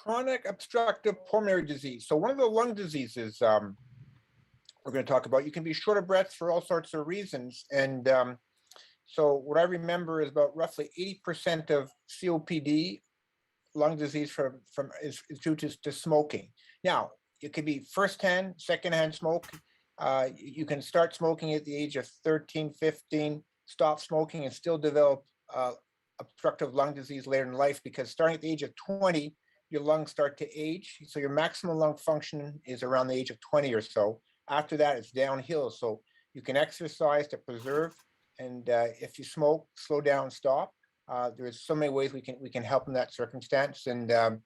Chronic obstructive pulmonary disease. So one of the lung diseases we're going to talk about, you can be short of breath for all sorts of reasons. And so what I remember is about roughly 80% of COPD lung disease is due to smoking. Now, it could be firsthand, secondhand smoke. You can start smoking at the age of 13, 15, stop smoking and still develop obstructive lung disease later in life, because starting at the age of 20, your lungs start to age. So your maximum lung function is around the age of 20 or so. After that, it's downhill. So you can exercise to preserve. And if you smoke, slow down, stop. There's so many ways we can help in that circumstance. And I'm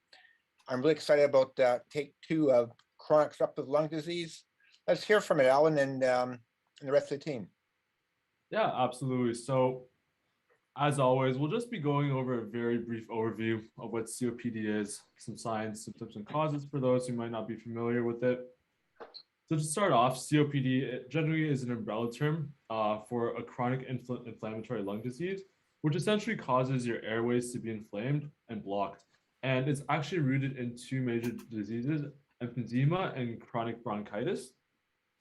really excited about take 2 of chronic obstructive lung disease. Let's hear from it, Alan, and the rest of the team. Yeah, absolutely. So as always, we'll just be going over a very brief overview of what COPD is, some signs, symptoms, and causes for those who might not be familiar with it. So to start off, COPD generally is an umbrella term for a chronic inflammatory lung disease, which essentially causes your airways to be inflamed and blocked. And it's actually rooted in 2 major diseases, emphysema and chronic bronchitis.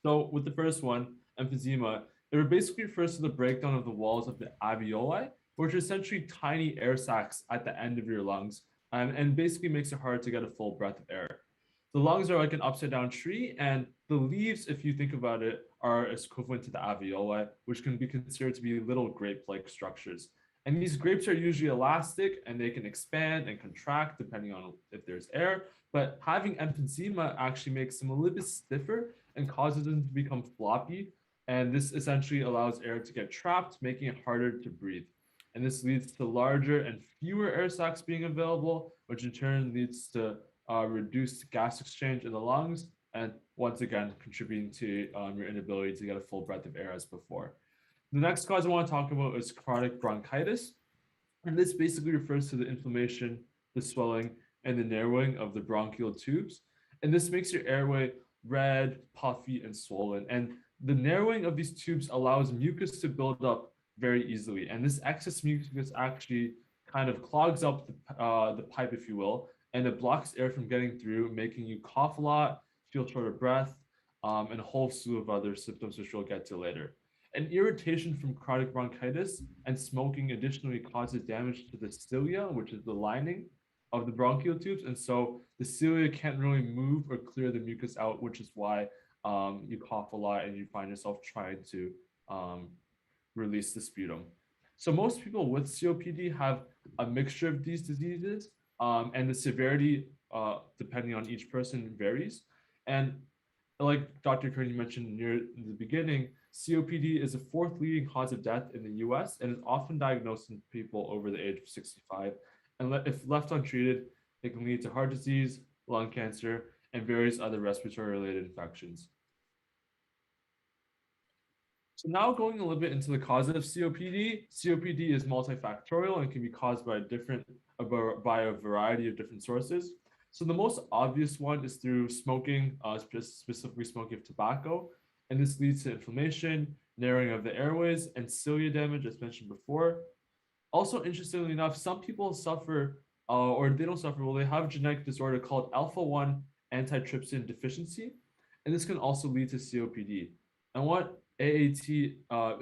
So with the first one, emphysema, it basically refers to the breakdown of the walls of the alveoli, which are essentially tiny air sacs at the end of your lungs, and basically makes it hard to get a full breath of air. The lungs are like an upside down tree, and the leaves, if you think about it, are equivalent to the alveoli, which can be considered to be little grape-like structures. And these grapes are usually elastic, and they can expand and contract depending on if there's air. But having emphysema actually makes them a little bit stiffer and causes them to become floppy. And this essentially allows air to get trapped, making it harder to breathe. And this leads to larger and fewer air sacs being available, which in turn leads to reduced gas exchange in the lungs, and once again, contributing to your inability to get a full breath of air as before. The next cause I want to talk about is chronic bronchitis. And this basically refers to the inflammation, the swelling, and the narrowing of the bronchial tubes. And this makes your airway red, puffy, and swollen. And the narrowing of these tubes allows mucus to build up very easily. And this excess mucus actually kind of clogs up the pipe, if you will, and it blocks air from getting through, making you cough a lot, feel short of breath, and a whole slew of other symptoms, which we'll get to later. And irritation from chronic bronchitis and smoking additionally causes damage to the cilia, which is the lining of the bronchial tubes. And so the cilia can't really move or clear the mucus out, which is why you cough a lot and you find yourself trying to release the sputum. So most people with COPD have a mixture of these diseases, and the severity, depending on each person, varies. And like Dr. Curnew mentioned near the beginning, COPD is the 4th leading cause of death in the US and is often diagnosed in people over the age of 65. And if left untreated, it can lead to heart disease, lung cancer, and various other respiratory-related infections. So now going a little bit into the causes of COPD. COPD is multifactorial and can be caused by a variety of different sources. So the most obvious one is through smoking, specifically smoking of tobacco. And this leads to inflammation, narrowing of the airways, and cilia damage, as mentioned before. Also, interestingly enough, some people suffer, or they don't suffer, well, they have a genetic disorder called alpha-1 antitrypsin deficiency. And this can also lead to COPD. And what AAT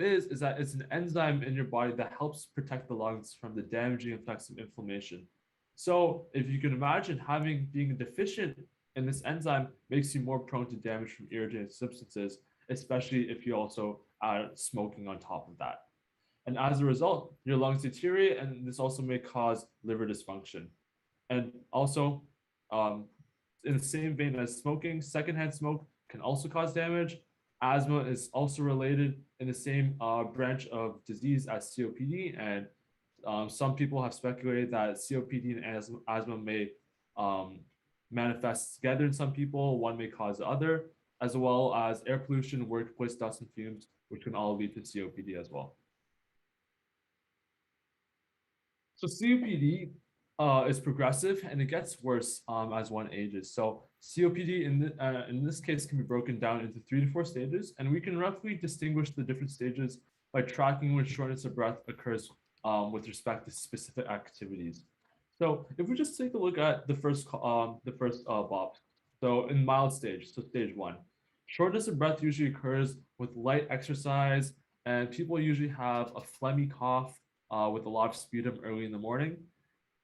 is that it's an enzyme in your body that helps protect the lungs from the damaging effects of inflammation. So if you can imagine being deficient in this enzyme makes you more prone to damage from irritating substances, especially if you also add smoking on top of that. And as a result, your lungs deteriorate, and this also may cause liver dysfunction. And also, in the same vein as smoking, secondhand smoke can also cause damage. Asthma is also related in the same branch of disease as COPD, and some people have speculated that COPD and asthma may manifest together in some people. One may cause the other, as well as air pollution, workplace dust and fumes, which can all lead to COPD as well. So COPD is progressive and it gets worse as one ages. So COPD in this case can be broken down into 3 to 4 stages, and we can roughly distinguish the different stages by tracking when shortness of breath occurs with respect to specific activities. So if we just take a look at the first box, so in mild stage, so stage one, shortness of breath usually occurs with light exercise, and people usually have a phlegmy cough with a lot of sputum early in the morning.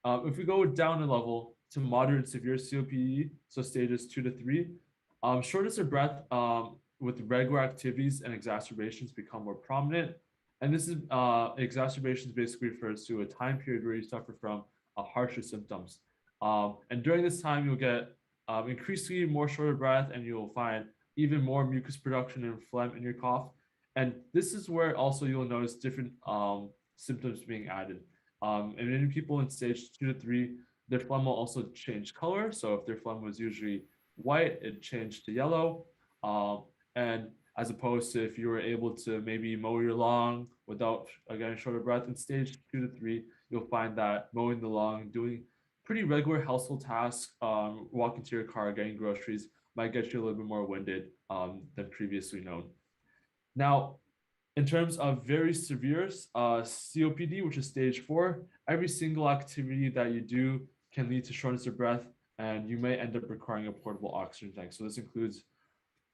If we go down a level to moderate and severe COPD, so stages 2 to 3, shortness of breath with regular activities and exacerbations become more prominent. And this is exacerbations basically refers to a time period where you suffer from harsher symptoms. And during this time, you'll get increasingly more short of breath, and you'll find even more mucus production and phlegm in your cough. And this is where also you'll notice different symptoms being added. And many people in stage 2 to 3, their phlegm will also change color. So if their phlegm was usually white, it changed to yellow. And as opposed to if you were able to maybe mow your lawn without getting short of breath in stage 2 to 3, you'll find that mowing the lawn, doing pretty regular household tasks, walking to your car, getting groceries, might get you a little bit more winded than previously known. Now, in terms of very severe COPD, which is stage 4, every single activity that you do can lead to shortness of breath, and you may end up requiring a portable oxygen tank. So this includes,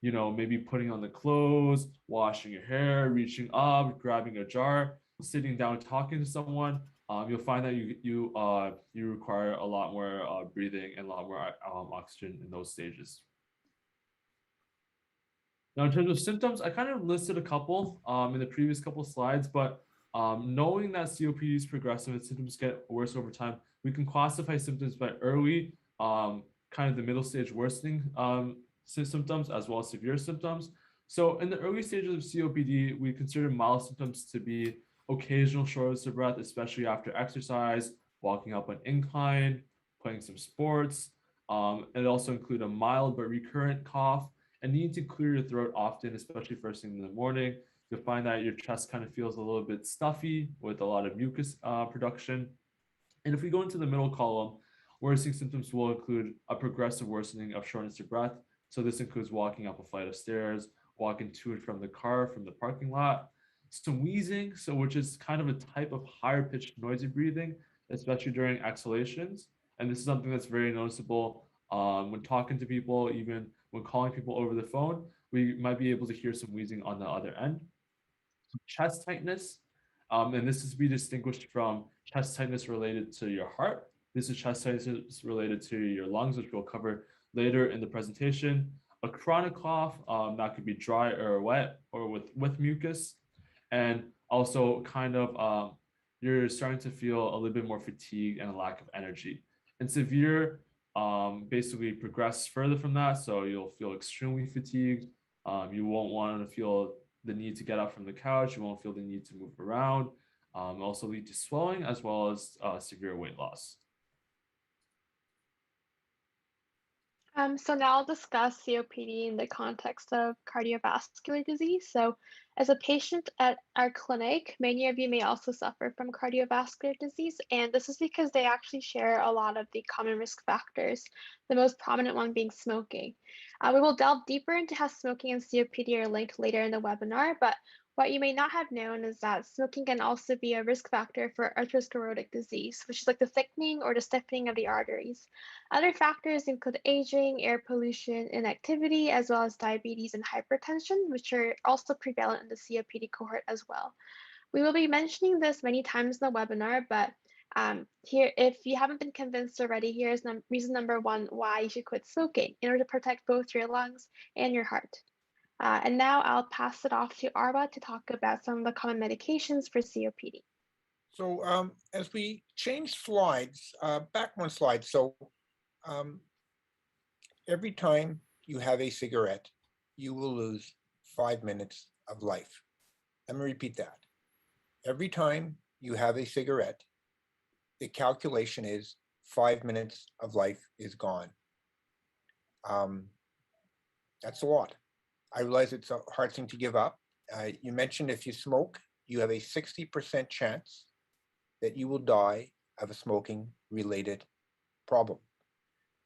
maybe putting on the clothes, washing your hair, reaching up, grabbing a jar, sitting down, talking to someone. You'll find that you require a lot more breathing and a lot more oxygen in those stages. Now, in terms of symptoms, I kind of listed a couple in the previous couple slides, but knowing that COPD is progressive and symptoms get worse over time, we can classify symptoms by early, kind of the middle stage worsening symptoms, as well as severe symptoms. So in the early stages of COPD, we consider mild symptoms to be occasional shortness of breath, especially after exercise, walking up an incline, playing some sports. It also include a mild but recurrent cough, and need to clear your throat often, especially first thing in the morning. You'll find that your chest kind of feels a little bit stuffy with a lot of mucus production. And if we go into the middle column, worsening symptoms will include a progressive worsening of shortness of breath. So this includes walking up a flight of stairs, walking to and from the car, from the parking lot, some wheezing, so which is kind of a type of higher pitched noisy breathing, especially during exhalations. And this is something that's very noticeable when talking to people, even when calling people over the phone. We might be able to hear some wheezing on the other end. Chest tightness, and this is to be distinguished from chest tightness related to your heart. This is chest tightness related to your lungs, which we'll cover later in the presentation. A chronic cough that could be dry or wet or with mucus, and also kind of you're starting to feel a little bit more fatigue and a lack of energy. And severe basically progress further from that, so you'll feel extremely fatigued. You won't want to feel the need to get up from the couch. You won't feel the need to move around. Also lead to swelling as well as severe weight loss. So now I'll discuss COPD in the context of cardiovascular disease. So as a patient at our clinic, many of you may also suffer from cardiovascular disease, and this is because they actually share a lot of the common risk factors, the most prominent one being smoking. We will delve deeper into how smoking and COPD are linked later in the webinar, but what you may not have known is that smoking can also be a risk factor for atherosclerotic disease, which is like the thickening or the stiffening of the arteries. Other factors include aging, air pollution, inactivity, as well as diabetes and hypertension, which are also prevalent in the COPD cohort as well. We will be mentioning this many times in the webinar, but here, if you haven't been convinced already, here's reason number 1 why you should quit smoking in order to protect both your lungs and your heart. And now I'll pass it off to Arwa to talk about some of the common medications for COPD. So as we change slides, back one slide. So every time you have a cigarette, you will lose 5 minutes of life. Let me repeat that. Every time you have a cigarette, the calculation is 5 minutes of life is gone. That's a lot. I realize it's a hard thing to give up. You mentioned if you smoke, you have a 60% chance that you will die of a smoking related problem.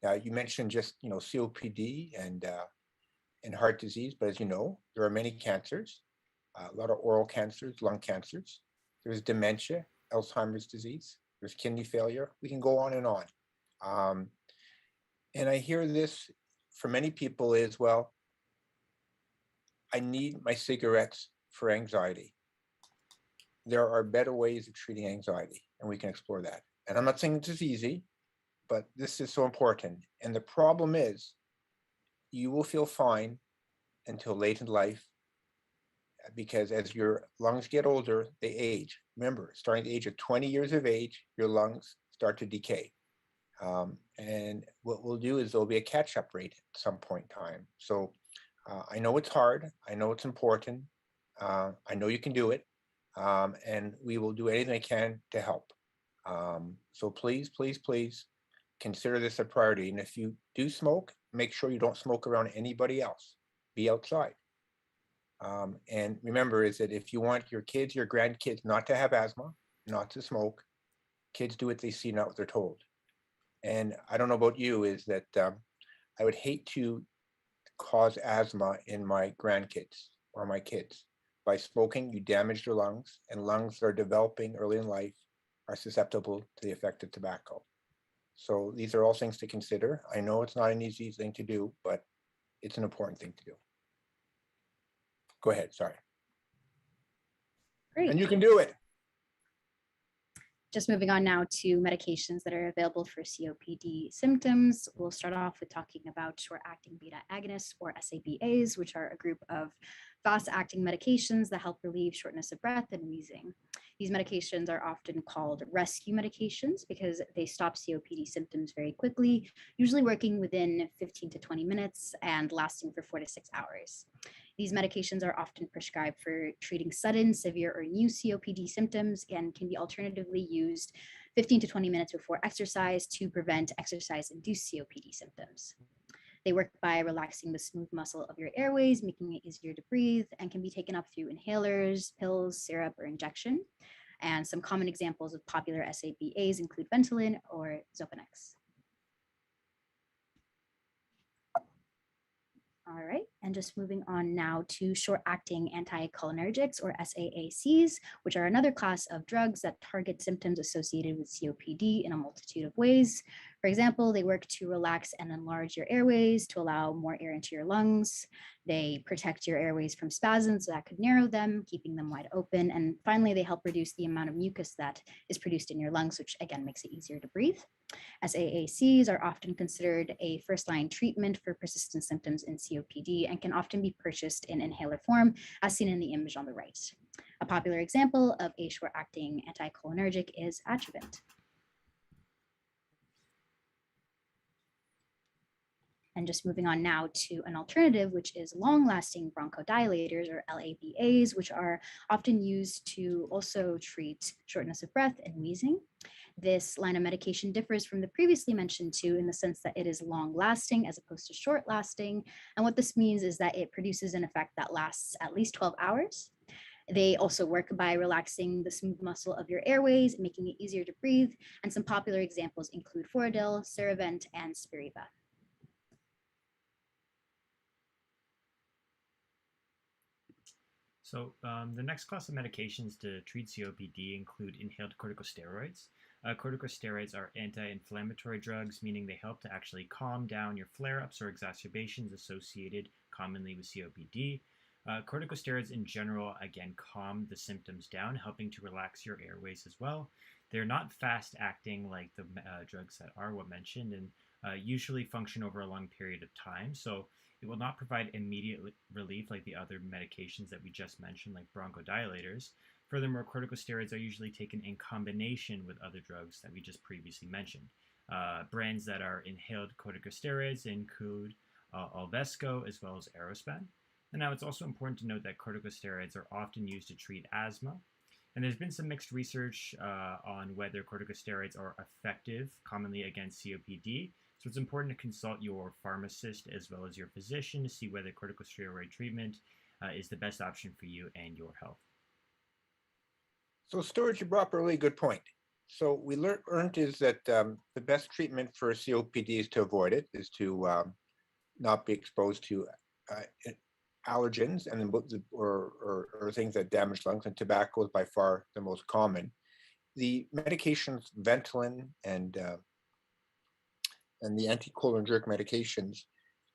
Now, you mentioned just, COPD and heart disease, but as you know, there are many cancers, a lot of oral cancers, lung cancers. There's dementia, Alzheimer's disease. there's kidney failure. We can go on and on. And I hear this from many people as well. I need my cigarettes for anxiety. There are better ways of treating anxiety, and we can explore that. And I'm not saying this is easy, but this is so important. And the problem is, you will feel fine until late in life, because as your lungs get older, they age. Remember, starting at the age of 20 years of age, your lungs start to decay. And what we'll do is there'll be a catch-up rate at some point in time. So I know it's hard. I know it's important. I know you can do it. And we will do anything I can to help. So please, please, please consider this a priority. And if you do smoke, make sure you don't smoke around anybody else. Be outside. And remember is that if you want your kids, your grandkids not to have asthma, not to smoke, kids do what they see, not what they're told. And I don't know about you, is that I would hate to cause asthma in my grandkids or my kids. By smoking, you damage their lungs, and lungs that are developing early in life are susceptible to the effect of tobacco. So these are all things to consider. I know it's not an easy thing to do, but it's an important thing to do. Go ahead, sorry. Great. And you can do it. Just moving on now to medications that are available for COPD symptoms. We'll start off with talking about short-acting beta agonists, or SABAs, which are a group of fast-acting medications that help relieve shortness of breath and wheezing. These medications are often called rescue medications because they stop COPD symptoms very quickly, usually working within 15 to 20 minutes and lasting for 4 to 6 hours. These medications are often prescribed for treating sudden, severe, or new COPD symptoms and can be alternatively used 15 to 20 minutes before exercise to prevent exercise-induced COPD symptoms. They work by relaxing the smooth muscle of your airways, making it easier to breathe, and can be taken up through inhalers, pills, syrup, or injection. And some common examples of popular SABAs include Ventolin or Xopenex. All right, and just moving on now to short-acting anti-cholinergics, or SAACs, which are another class of drugs that target symptoms associated with COPD in a multitude of ways. For example, they work to relax and enlarge your airways to allow more air into your lungs. They protect your airways from spasms that could narrow them, keeping them wide open. And finally, they help reduce the amount of mucus that is produced in your lungs, which again makes it easier to breathe. SAACs are often considered a first-line treatment for persistent symptoms in COPD and can often be purchased in inhaler form, as seen in the image on the right. A popular example of a short-acting anticholinergic is Atrovent. And just moving on now to an alternative, which is long-lasting bronchodilators, or LABAs, which are often used to also treat shortness of breath and wheezing. This line of medication differs from the previously mentioned two in the sense that it is long-lasting as opposed to short-lasting. And what this means is that it produces an effect that lasts at least 12 hours. They also work by relaxing the smooth muscle of your airways, making it easier to breathe. And some popular examples include Foradil, Ceravent, and Spiriva. So the next class of medications to treat COPD include inhaled corticosteroids. Corticosteroids are anti-inflammatory drugs, meaning they help to actually calm down your flare-ups or exacerbations associated commonly with COPD. Corticosteroids in general, again, calm the symptoms down, helping to relax your airways as well. They're not fast-acting like the drugs that Arwa mentioned, and usually function over a long period of time. So it will not provide immediate relief like the other medications that we just mentioned, like bronchodilators. Furthermore, corticosteroids are usually taken in combination with other drugs that we just previously mentioned. Brands that are inhaled corticosteroids include Alvesco as well as Aerospan. And now it's also important to note that corticosteroids are often used to treat asthma. And there's been some mixed research on whether corticosteroids are effective commonly against COPD. So it's important to consult your pharmacist as well as your physician to see whether corticosteroid treatment is the best option for you and your health. So Stuart, you brought up a really good point. So we learned is that the best treatment for COPD is to avoid it, is to not be exposed to allergens and or things that damage lungs, and tobacco is by far the most common. the medications, Ventolin and the anticholinergic medications,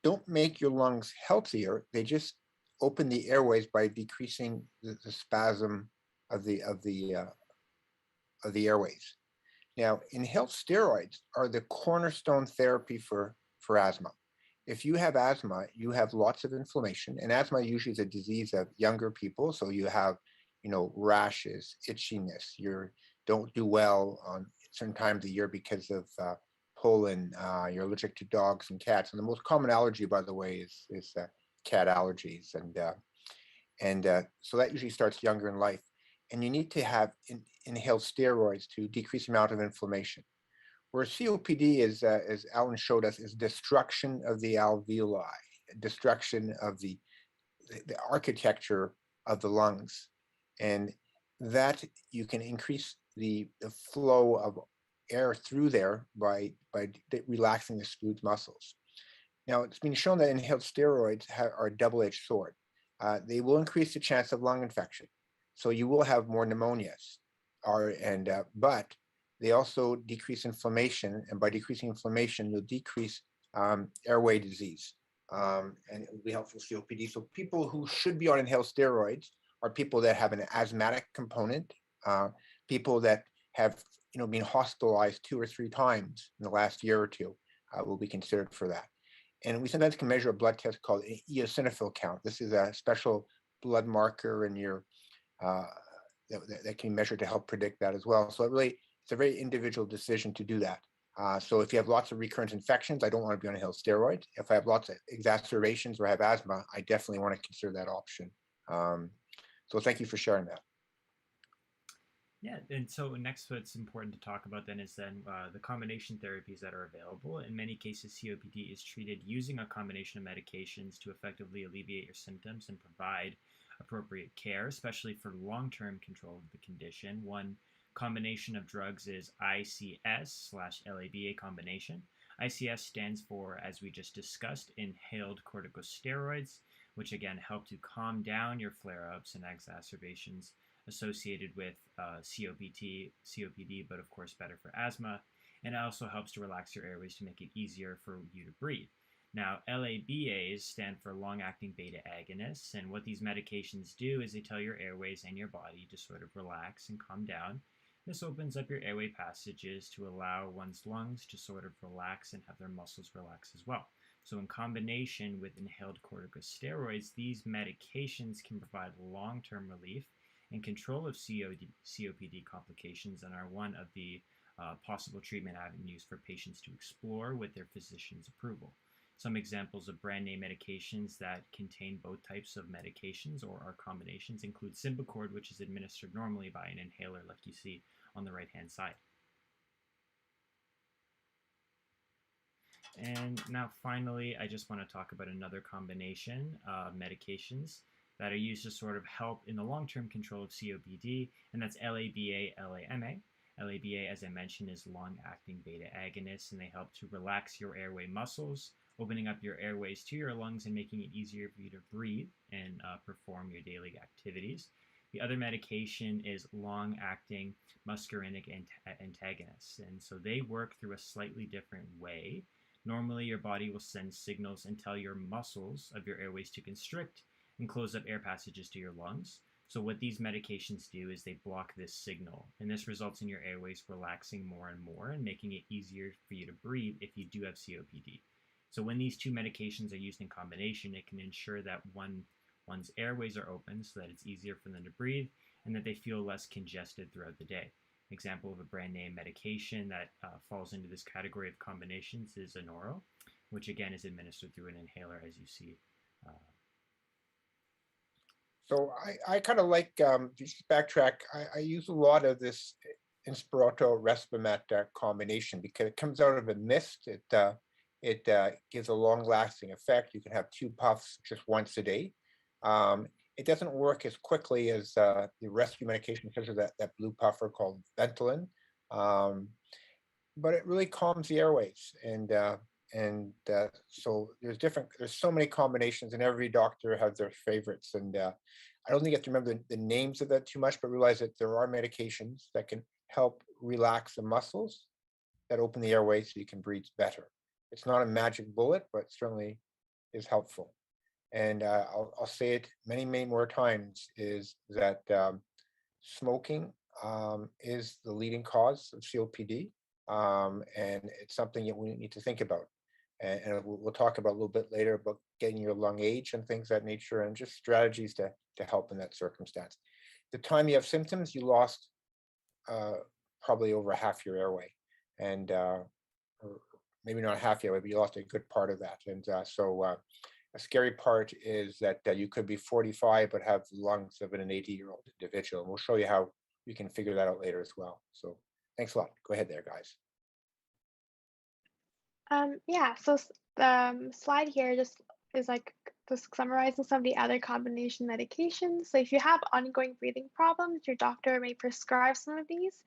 don't make your lungs healthier. They just open the airways by decreasing the spasm of the airways. Now, inhaled steroids are the cornerstone therapy for asthma. If you have asthma, you have lots of inflammation, and asthma usually is a disease of younger people. So you have, rashes, itchiness. You don't do well on certain times of the year because of pollen. You're allergic to dogs and cats, and the most common allergy, by the way, is cat allergies, and so that usually starts younger in life. And you need to have inhaled steroids to decrease the amount of inflammation. Where COPD is, as Alan showed us, is destruction of the alveoli, destruction of the architecture of the lungs. And that you can increase the flow of air through there by relaxing the smooth muscles. Now, it's been shown that inhaled steroids are a double-edged sword. They will increase the chance of lung infection. So you will have more pneumonias, but they also decrease inflammation. And by decreasing inflammation, you'll decrease airway disease. And it will be helpful for COPD. So people who should be on inhaled steroids are people that have an asthmatic component, people that have been hospitalized 2 or 3 times in the last year or two will be considered for that. And we sometimes can measure a blood test called eosinophil count. This is a special blood marker in your that can be measured to help predict that as well. So it's a very individual decision to do that. So if you have lots of recurrent infections, I don't want to be on inhaled steroids. If I have lots of exacerbations or have asthma, I definitely want to consider that option. So thank you for sharing that. Yeah, and so next what's important to talk about then is the combination therapies that are available. In many cases, COPD is treated using a combination of medications to effectively alleviate your symptoms and provide appropriate care, especially for long-term control of the condition. One combination of drugs is ICS/LABA combination. ICS stands for, as we just discussed, inhaled corticosteroids, which again help to calm down your flare-ups and exacerbations associated with COPD, but of course better for asthma. And it also helps to relax your airways to make it easier for you to breathe. Now, LABAs stand for long-acting beta agonists, and what these medications do is they tell your airways and your body to sort of relax and calm down. This opens up your airway passages to allow one's lungs to sort of relax and have their muscles relax as well. So in combination with inhaled corticosteroids, these medications can provide long-term relief and control of COPD complications and are one of the possible treatment avenues for patients to explore with their physician's approval. Some examples of brand name medications that contain both types of medications or are combinations include Symbicort, which is administered normally by an inhaler like you see on the right-hand side. And now finally, I just want to talk about another combination of medications that are used to sort of help in the long-term control of COPD, and that's LABA/LAMA. LABA, as I mentioned, is long-acting beta agonists, and they help to relax your airway muscles, opening up your airways to your lungs and making it easier for you to breathe and perform your daily activities. The other medication is long-acting muscarinic antagonists, and so they work through a slightly different way. Normally, your body will send signals and tell your muscles of your airways to constrict and close up air passages to your lungs. So what these medications do is they block this signal, and this results in your airways relaxing more and more and making it easier for you to breathe if you do have COPD. So when these two medications are used in combination, it can ensure that one's airways are open so that it's easier for them to breathe and that they feel less congested throughout the day. Example of a brand name medication that falls into this category of combinations is Anoro, which again is administered through an inhaler, as you see. So I kind of like, just backtrack, I use a lot of this Inspirato Respimat combination because it comes out of a mist. It gives a long-lasting effect. You can have 2 puffs just once a day. It doesn't work as quickly as the rescue medication because of that blue puffer called Ventolin, but it really calms the airways. So there's so many combinations, and every doctor has their favorites. And I don't think you have to remember the names of that too much, but realize that there are medications that can help relax the muscles that open the airway so you can breathe better. It's not a magic bullet, but certainly is helpful. And I'll say it many, many more times, is that smoking is the leading cause of COPD, and it's something that we need to think about. And we'll talk about a little bit later about getting your lung age and things of that nature, and just strategies to help in that circumstance. The time you have symptoms, you lost probably over half your airway, and or maybe not half your airway, but you lost a good part of that. And so a scary part is that you could be 45 but have the lungs of an 80-year-old individual. And we'll show you how you can figure that out later as well. So thanks a lot. Go ahead there, guys. Yeah, so the slide here just is like just summarizing some of the other combination medications. So if you have ongoing breathing problems, your doctor may prescribe some of these.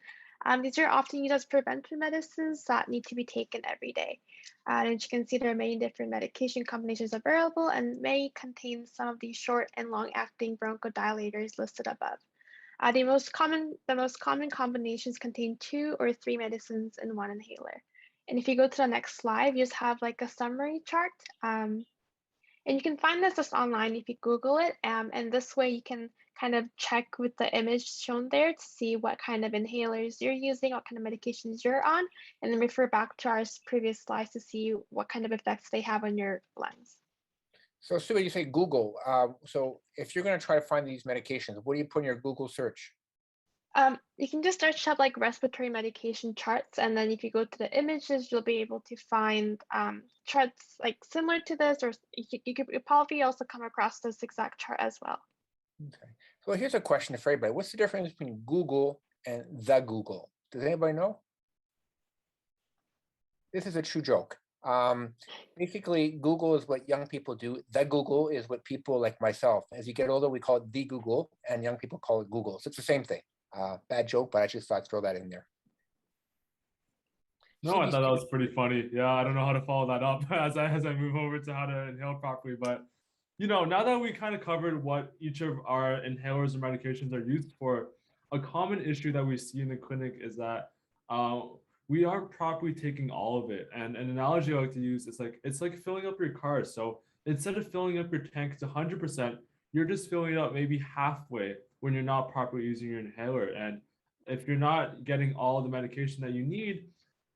These are often used as preventive medicines that need to be taken every day. And as you can see, there are many different medication combinations available and may contain some of the short and long-acting bronchodilators listed above. The most common combinations contain 2 or 3 medicines in one inhaler. And if you go to the next slide, you just have like a summary chart. And you can find this just online if you Google it. And this way you can kind of check with the image shown there to see what kind of inhalers you're using, what kind of medications you're on, and then refer back to our previous slides to see what kind of effects they have on your lungs. So Sue, you say Google. So if you're going to try to find these medications, what do you put in your Google search? You can just search up like respiratory medication charts, and then if you go to the images, you'll be able to find charts like similar to this, or you could probably also come across this exact chart as well. Okay. So here's a question for everybody. What's the difference between Google and the Google? Does anybody know? This is a true joke. Basically, Google is what young people do. The Google is what people like myself, as you get older, we call it the Google, and young people call it Google. So it's the same thing. Bad joke, but I just thought I'd throw that in there. No, I thought that was pretty funny. Yeah, I don't know how to follow that up as I move over to how to inhale properly. But now that we kind of covered what each of our inhalers or medications are used for, a common issue that we see in the clinic is that we aren't properly taking all of it. And an analogy I like to use is it's like filling up your car. So instead of filling up your tank to 100%, you're just filling it up maybe halfway when you're not properly using your inhaler. And if you're not getting all the medication that you need,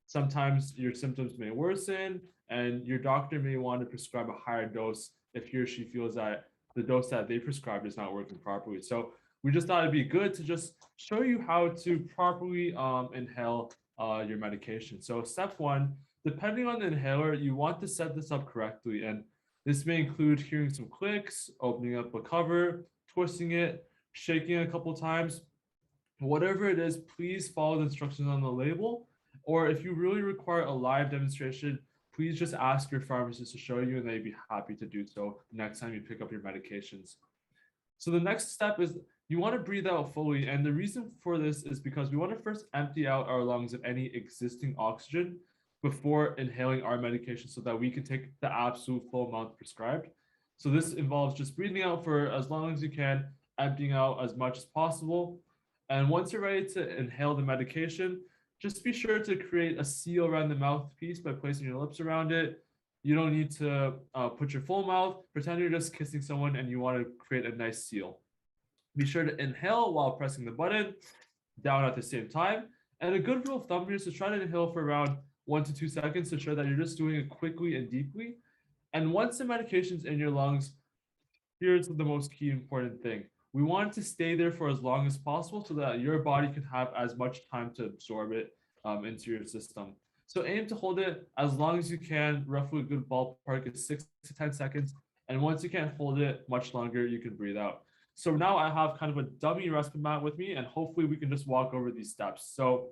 sometimes your symptoms may worsen, and your doctor may want to prescribe a higher dose if he or she feels that the dose that they prescribed is not working properly. So we just thought it'd be good to just show you how to properly inhale your medication. So step 1, depending on the inhaler, you want to set this up correctly. And this may include hearing some clicks, opening up a cover, twisting it, shaking it a couple times. Whatever it is, please follow the instructions on the label. Or if you really require a live demonstration, please just ask your pharmacist to show you, and they'd be happy to do so the next time you pick up your medications. So the next step is you want to breathe out fully. And the reason for this is because we want to first empty out our lungs of any existing oxygen before inhaling our medication so that we can take the absolute full amount prescribed. So this involves just breathing out for as long as you can, emptying out as much as possible. And once you're ready to inhale the medication, just be sure to create a seal around the mouthpiece by placing your lips around it. You don't need to put your full mouth. Pretend you're just kissing someone and you want to create a nice seal. Be sure to inhale while pressing the button down at the same time. And a good rule of thumb here is to try to inhale for around 1 to 2 seconds to ensure that you're just doing it quickly and deeply. And once the medication's in your lungs, here's the most key important thing. We want it to stay there for as long as possible so that your body can have as much time to absorb it into your system. So aim to hold it as long as you can. Roughly a good ballpark is 6 to 10 seconds. And once you can't hold it much longer, you can breathe out. So now I have kind of a dummy respiratory mat with me, and hopefully we can just walk over these steps. So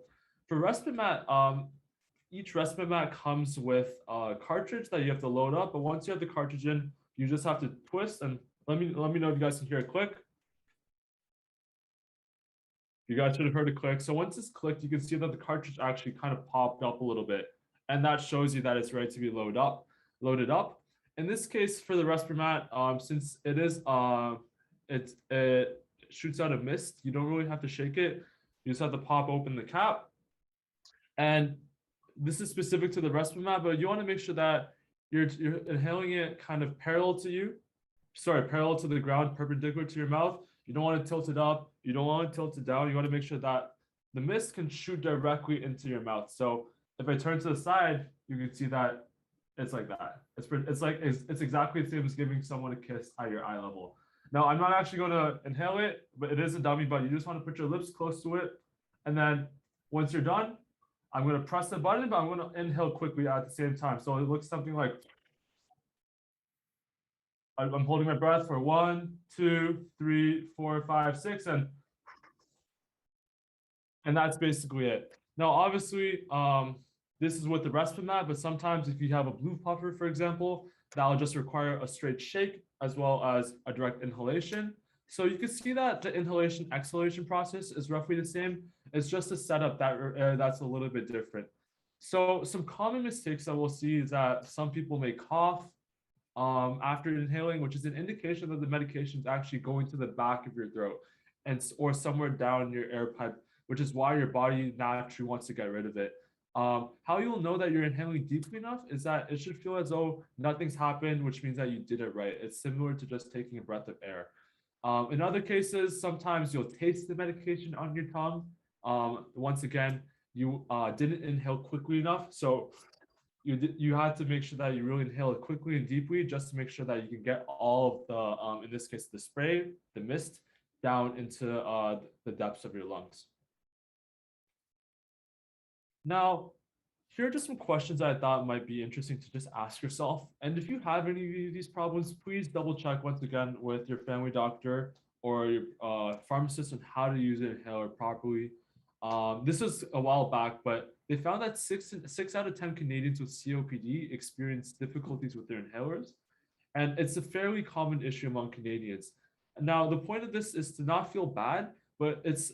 for respiratory mat, each respiratory mat comes with a cartridge that you have to load up. But once you have the cartridge in, you just have to twist, and let me know if you guys can hear it click. You guys should have heard it click. So once it's clicked, you can see that the cartridge actually kind of popped up a little bit. And that shows you that it's ready to be loaded up. In this case, for the respiratory mat, since it is it shoots out a mist, you don't really have to shake it. You just have to pop open the cap. And this is specific to the respiratory mat, but you want to make sure that you're inhaling it kind of parallel to the ground, perpendicular to your mouth. You don't want to tilt it up. You don't want to tilt it down. You want to make sure that the mist can shoot directly into your mouth. So if I turn to the side, you can see that it's like that. It's exactly the same as giving someone a kiss at your eye level. Now, I'm not actually going to inhale it, but it is a dummy, but you just want to put your lips close to it. And then once you're done, I'm going to press the button, but I'm going to inhale quickly at the same time. So it looks something like I'm holding my breath for 1, 2, 3, 4, 5, 6, and that's basically it. Now, obviously, this is with the respiratory mat, but sometimes if you have a blue puffer, for example, that'll just require a straight shake as well as a direct inhalation. So you can see that the inhalation exhalation process is roughly the same. It's just a setup that's a little bit different. So some common mistakes that we'll see is that some people may cough after inhaling, which is an indication that the medication is actually going to the back of your throat or somewhere down your air pipe, which is why your body naturally wants to get rid of it. How you'll know that you're inhaling deeply enough is that it should feel as though nothing's happened, which means that you did it right. It's similar to just taking a breath of air. In other cases, sometimes you'll taste the medication on your tongue. Once again, you didn't inhale quickly enough. So you had to make sure that you really inhale it quickly and deeply just to make sure that you can get all of the, in this case, the spray, the mist, down into the depths of your lungs. Now, here are just some questions that I thought might be interesting to just ask yourself. And if you have any of these problems, please double check once again with your family doctor or your pharmacist on how to use an inhaler properly. This was a while back, but they found that 6 out of 10 Canadians with COPD experience difficulties with their inhalers. And it's a fairly common issue among Canadians. Now, the point of this is to not feel bad, but it's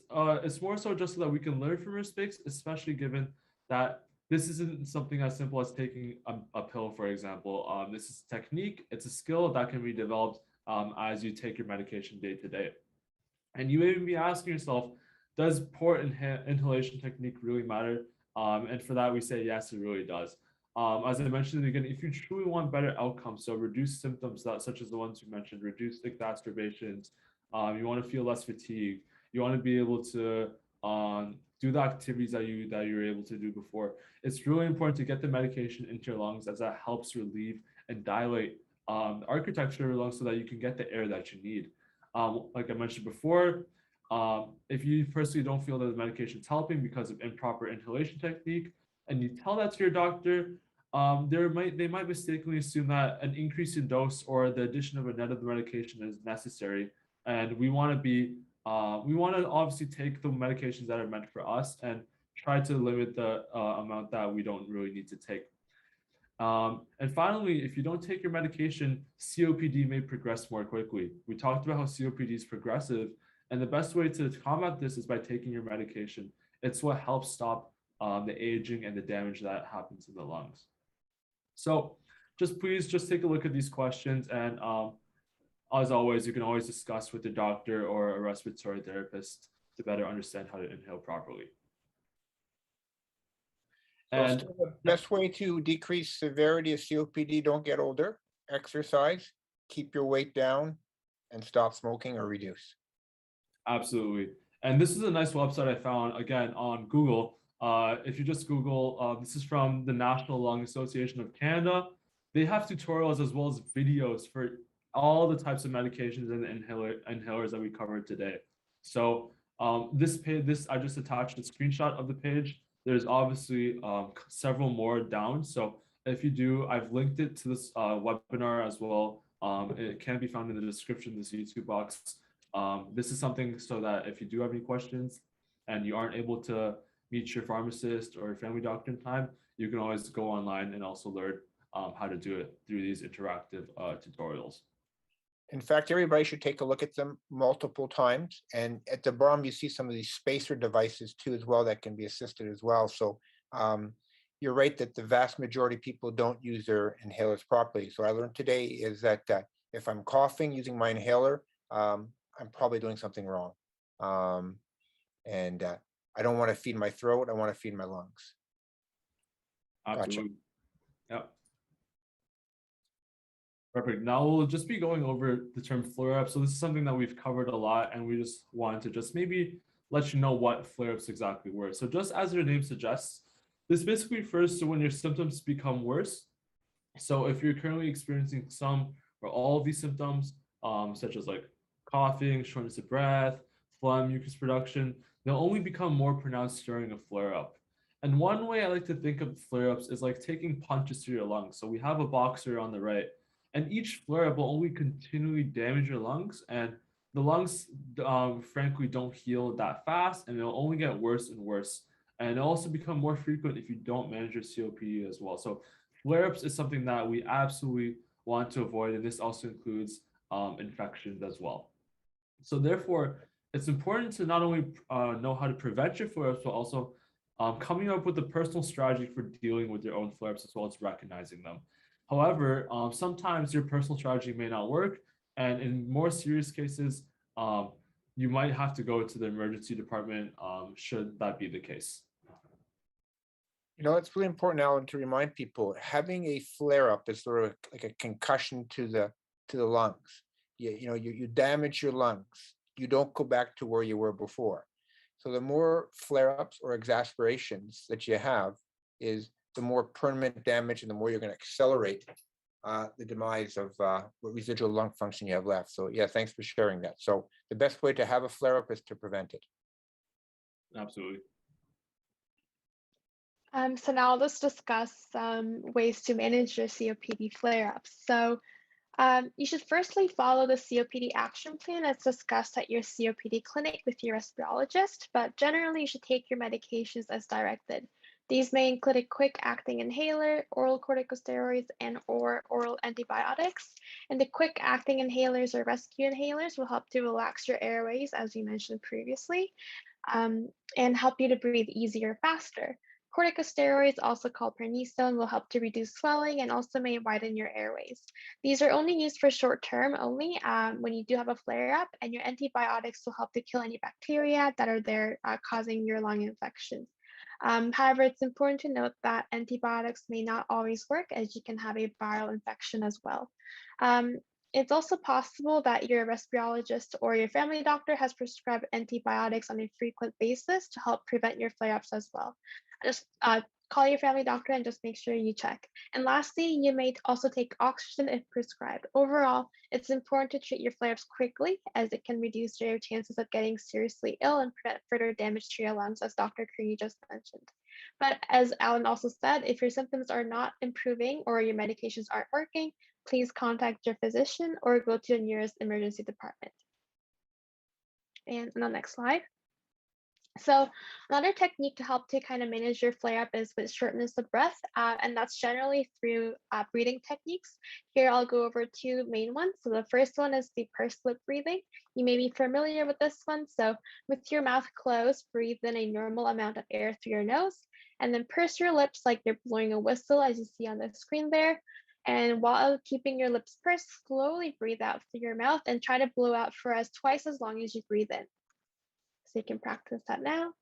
more so just so that we can learn from mistakes, especially given that this isn't something as simple as taking a pill, for example. This is a technique. It's a skill that can be developed as you take your medication day to day. And you may even be asking yourself, does poor inhalation technique really matter? And for that, we say, yes, it really does. As I mentioned in the beginning, if you truly want better outcomes, so reduce symptoms such as the ones you mentioned, reduce exacerbations, you want to feel less fatigue, you want to be able to do the activities that you were able to do before. It's really important to get the medication into your lungs, as that helps relieve and dilate the architecture of your lungs so that you can get the air that you need. Like I mentioned before, if you personally don't feel that the medication is helping because of improper inhalation technique, and you tell that to your doctor, they might mistakenly assume that an increase in dose or the addition of another medication is necessary. And we want to obviously take the medications that are meant for us and try to limit the amount that we don't really need to take. And finally, if you don't take your medication, COPD may progress more quickly. We talked about how COPD is progressive, and the best way to combat this is by taking your medication. It's what helps stop the aging and the damage that happens in the lungs. So please take a look at these questions, and as always, you can always discuss with the doctor or a respiratory therapist to better understand how to inhale properly. So And still the best way to decrease severity of COPD, don't get older, exercise, keep your weight down, and stop smoking or reduce. absolutely. And this is a nice website I found, again, on Google. If you just Google, this is from the National Lung Association of Canada. They have tutorials as well as videos for all the types of medications and inhalers that we covered today. So this page, I just attached a screenshot of the page. There's obviously several more down. So if you do, I've linked it to this webinar as well. It can be found in the description of this YouTube box. This is something so that if you do have any questions and you aren't able to meet your pharmacist or your family doctor in time, you can always go online and also learn how to do it through these interactive tutorials. In fact, everybody should take a look at them multiple times. And at the bottom, you see some of these spacer devices too, as well, that can be assisted as well. So you're right that the vast majority of people don't use their inhalers properly. So I learned today is that if I'm coughing using my inhaler, I'm probably doing something wrong. And I don't want to feed my throat. I want to feed my lungs. Gotcha. Absolutely. Yep. Perfect. Now we'll just be going over the term flare-up. So this is something that we've covered a lot, and we just wanted to just maybe let you know what flare-ups exactly were. So just as their name suggests, this basically refers to when your symptoms become worse. So if you're currently experiencing some or all of these symptoms, such as like coughing, shortness of breath, phlegm, mucus production, they'll only become more pronounced during a flare-up. And one way I like to think of flare-ups is like taking punches to your lungs. So we have a boxer on the right, and each flare-up will only continually damage your lungs, and the lungs, frankly, don't heal that fast, and it'll only get worse and worse. And it'll also become more frequent if you don't manage your COPD as well. So flare-ups is something that we absolutely want to avoid, and this also includes infections as well. So therefore, it's important to not only know how to prevent your flare-ups, but also coming up with a personal strategy for dealing with your own flare-ups as well as recognizing them. However, sometimes your personal strategy may not work, and in more serious cases, you might have to go to the emergency department should that be the case. You know, it's really important, Alan, to remind people having a flare-up is sort of like a concussion to the lungs. You damage your lungs. You don't go back to where you were before. So the more flare-ups or exacerbations that you have is the more permanent damage and the more you're going to accelerate the demise of what residual lung function you have left. So yeah, thanks for sharing that. So the best way to have a flare-up is to prevent it. Absolutely. So now let's discuss some ways to manage your COPD flare-ups. So you should firstly follow the COPD action plan as discussed at your COPD clinic with your respirologist, but generally you should take your medications as directed. These may include a quick-acting inhaler, oral corticosteroids, and/or oral antibiotics. And the quick-acting inhalers or rescue inhalers will help to relax your airways, as we mentioned previously, and help you to breathe easier, faster. Corticosteroids, also called prednisone, will help to reduce swelling and also may widen your airways. These are only used for short term only when you do have a flare-up, and your antibiotics will help to kill any bacteria that are there causing your lung infections. However, it's important to note that antibiotics may not always work, as you can have a viral infection as well. It's also possible that your respirologist or your family doctor has prescribed antibiotics on a frequent basis to help prevent your flare-ups as well. Just call your family doctor and just make sure you check. And lastly, you may also take oxygen if prescribed. Overall, it's important to treat your flare-ups quickly, as it can reduce your chances of getting seriously ill and prevent further damage to your lungs, as Dr. Curnew just mentioned. But as Alan also said, if your symptoms are not improving or your medications aren't working, please contact your physician or go to the nearest emergency department. And on the next slide. So another technique to help to kind of manage your flare-up is with shortness of breath, and that's generally through breathing techniques. Here I'll go over two main ones. So the first one is the pursed lip breathing. You may be familiar with this one. So with your mouth closed, breathe in a normal amount of air through your nose, and then purse your lips like you're blowing a whistle, as you see on the screen there. And while keeping your lips pursed, slowly breathe out through your mouth and try to blow out for twice as long as you breathe in. So you can practice that now.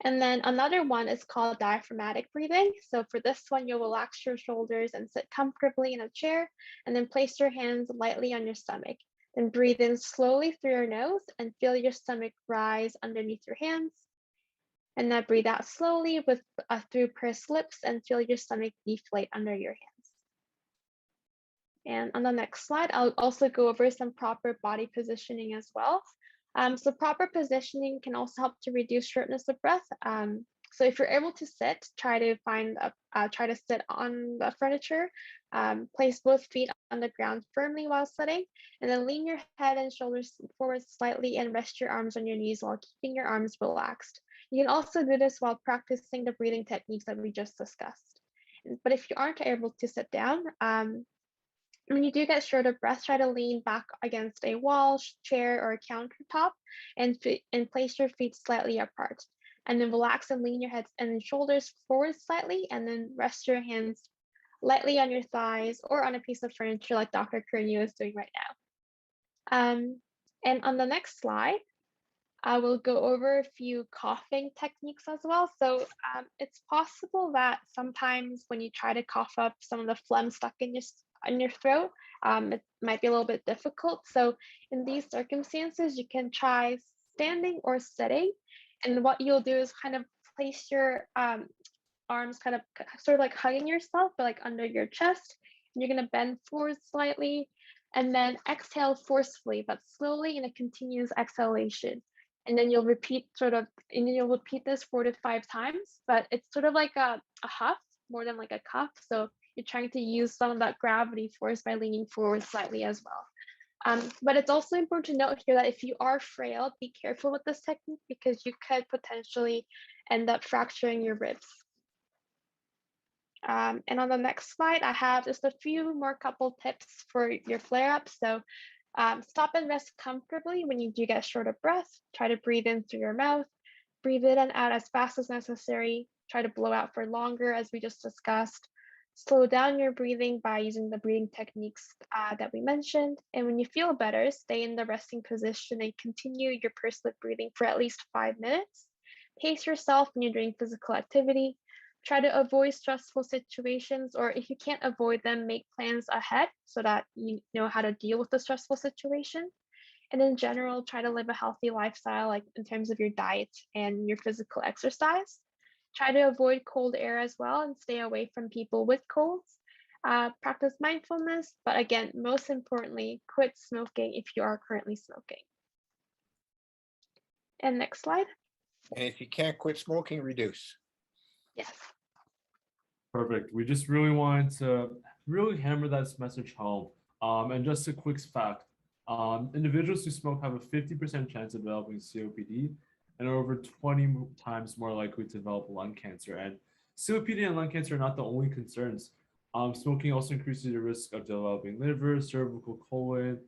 And then another one is called diaphragmatic breathing. So for this one, you'll relax your shoulders and sit comfortably in a chair, and then place your hands lightly on your stomach. Then breathe in slowly through your nose and feel your stomach rise underneath your hands. And then breathe out slowly with through pursed lips and feel your stomach deflate under your hands. And on the next slide, I'll also go over some proper body positioning as well. So proper positioning can also help to reduce shortness of breath. So if you're able to sit, try to sit on the furniture. Place both feet on the ground firmly while sitting, and then lean your head and shoulders forward slightly and rest your arms on your knees while keeping your arms relaxed. You can also do this while practicing the breathing techniques that we just discussed. But if you aren't able to sit down, when you do get short of breath, try to lean back against a wall, chair, or a countertop, and place your feet slightly apart. And then relax and lean your head and shoulders forward slightly, and then rest your hands lightly on your thighs or on a piece of furniture like Dr. Curnew is doing right now. And on the next slide, I will go over a few coughing techniques as well. So it's possible that sometimes when you try to cough up some of the phlegm stuck in your throat, it might be a little bit difficult. So in these circumstances, you can try standing or sitting. And what you'll do is kind of place your arms kind of sort of like hugging yourself, but like under your chest. And you're gonna bend forward slightly and then exhale forcefully, but slowly in a continuous exhalation. And then you'll repeat this 4 to 5 times, but it's sort of like a huff more than like a cough. So you're trying to use some of that gravity force by leaning forward slightly as well. But it's also important to note here that if you are frail, be careful with this technique because you could potentially end up fracturing your ribs. And on the next slide, I have just a few more couple tips for your flare-ups. So stop and rest comfortably when you do get short of breath. Try to breathe in through your mouth, breathe in and out as fast as necessary. Try to blow out for longer, as we just discussed. Slow down your breathing by using the breathing techniques that we mentioned. And when you feel better, stay in the resting position and continue your pursed lip breathing for at least 5 minutes. Pace yourself when you're doing physical activity. Try to avoid stressful situations, or if you can't avoid them, make plans ahead so that you know how to deal with the stressful situation. And in general, try to live a healthy lifestyle, like in terms of your diet and your physical exercise. Try to avoid cold air as well and stay away from people with colds. Practice mindfulness, but again, most importantly, quit smoking if you are currently smoking. And next slide. And if you can't quit smoking, reduce. Yes. Perfect. We just really wanted to really hammer that message home. And just a quick fact, individuals who smoke have a 50% chance of developing COPD and are over 20 times more likely to develop lung cancer. And COPD and lung cancer are not the only concerns. Smoking also increases your risk of developing liver, cervical, colon,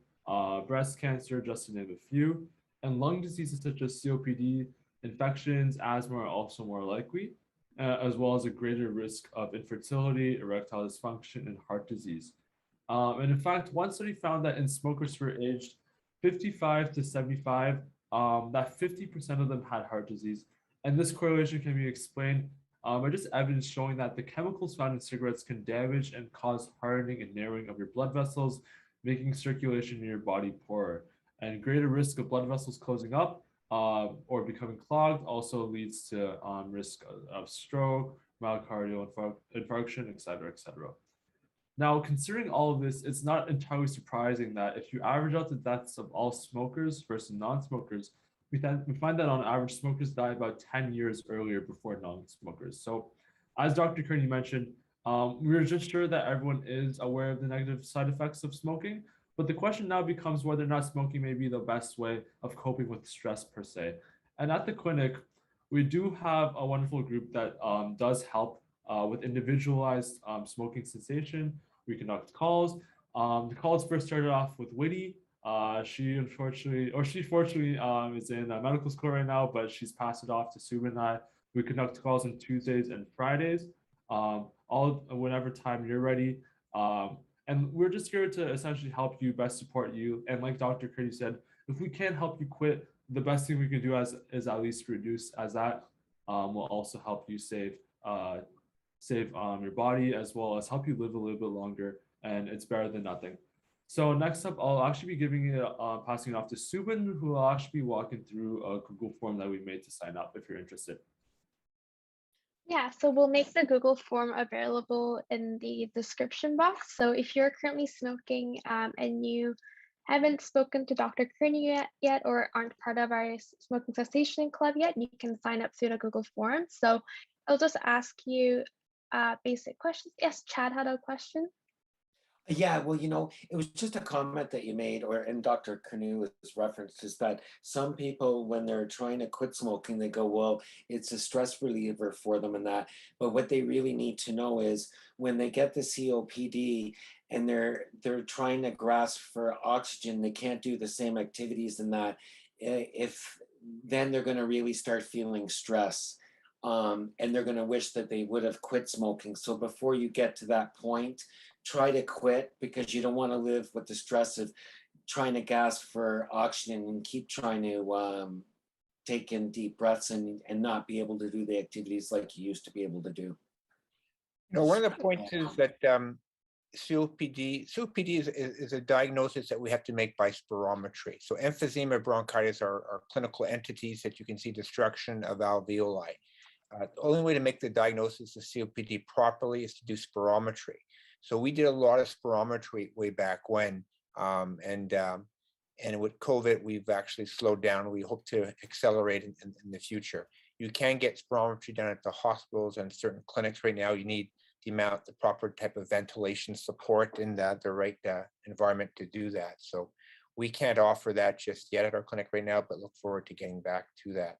breast cancer, just to name a few. And lung diseases such as COPD, infections, asthma are also more likely, as well as a greater risk of infertility, erectile dysfunction, and heart disease. And in fact, one study found that in smokers who were aged 55 to 75, that 50% of them had heart disease. And this correlation can be explained by just evidence showing that the chemicals found in cigarettes can damage and cause hardening and narrowing of your blood vessels, making circulation in your body poorer. And greater risk of blood vessels closing up or becoming clogged also leads to risk of stroke, myocardial infarction, et cetera, et cetera. Now, considering all of this, it's not entirely surprising that if you average out the deaths of all smokers versus non-smokers, we find that on average, smokers die about 10 years earlier before non-smokers. So as Dr. Curnew mentioned, we're just sure that everyone is aware of the negative side effects of smoking, but the question now becomes whether or not smoking may be the best way of coping with stress per se. And at the clinic, we do have a wonderful group that does help with individualized smoking cessation. We conduct calls. The calls first started off with Whitty. She fortunately is in medical school right now, but she's passed it off to Suba and I. We conduct calls on Tuesdays and Fridays, all whenever time you're ready. And we're just here to essentially help you, best support you. And like Dr. Curnew said, if we can't help you quit, the best thing we can do is at least reduce, as that will also help you save your body, as well as help you live a little bit longer, and it's better than nothing. So next up, I'll actually be passing it off to Subin, who will actually be walking through a Google form that we made to sign up if you're interested. Yeah, so we'll make the Google form available in the description box. So if you're currently smoking and you haven't spoken to Dr. Curnew yet or aren't part of our smoking cessation club yet, you can sign up through the Google form. So I'll just ask you basic questions. Yes, Chad had a question. Yeah, well, it was just a comment that you made, and Dr. Curnew has referenced, is that some people, when they're trying to quit smoking, they go, well, it's a stress reliever for them and that. But what they really need to know is when they get the COPD and they're trying to grasp for oxygen, they can't do the same activities and that. Then they're going to really start feeling stress. And they're going to wish that they would have quit smoking. So before you get to that point, try to quit, because you don't want to live with the stress of trying to gasp for oxygen and keep trying to take in deep breaths and not be able to do the activities like you used to be able to do. One of the points is that COPD is a diagnosis that we have to make by spirometry. So emphysema, bronchitis are clinical entities that you can see destruction of alveoli. The only way to make the diagnosis of COPD properly is to do spirometry. So we did a lot of spirometry way back when, and with COVID, we've actually slowed down. We hope to accelerate in the future. You can get spirometry done at the hospitals and certain clinics right now. You need the proper type of ventilation support in the right environment to do that. So we can't offer that just yet at our clinic right now, but look forward to getting back to that.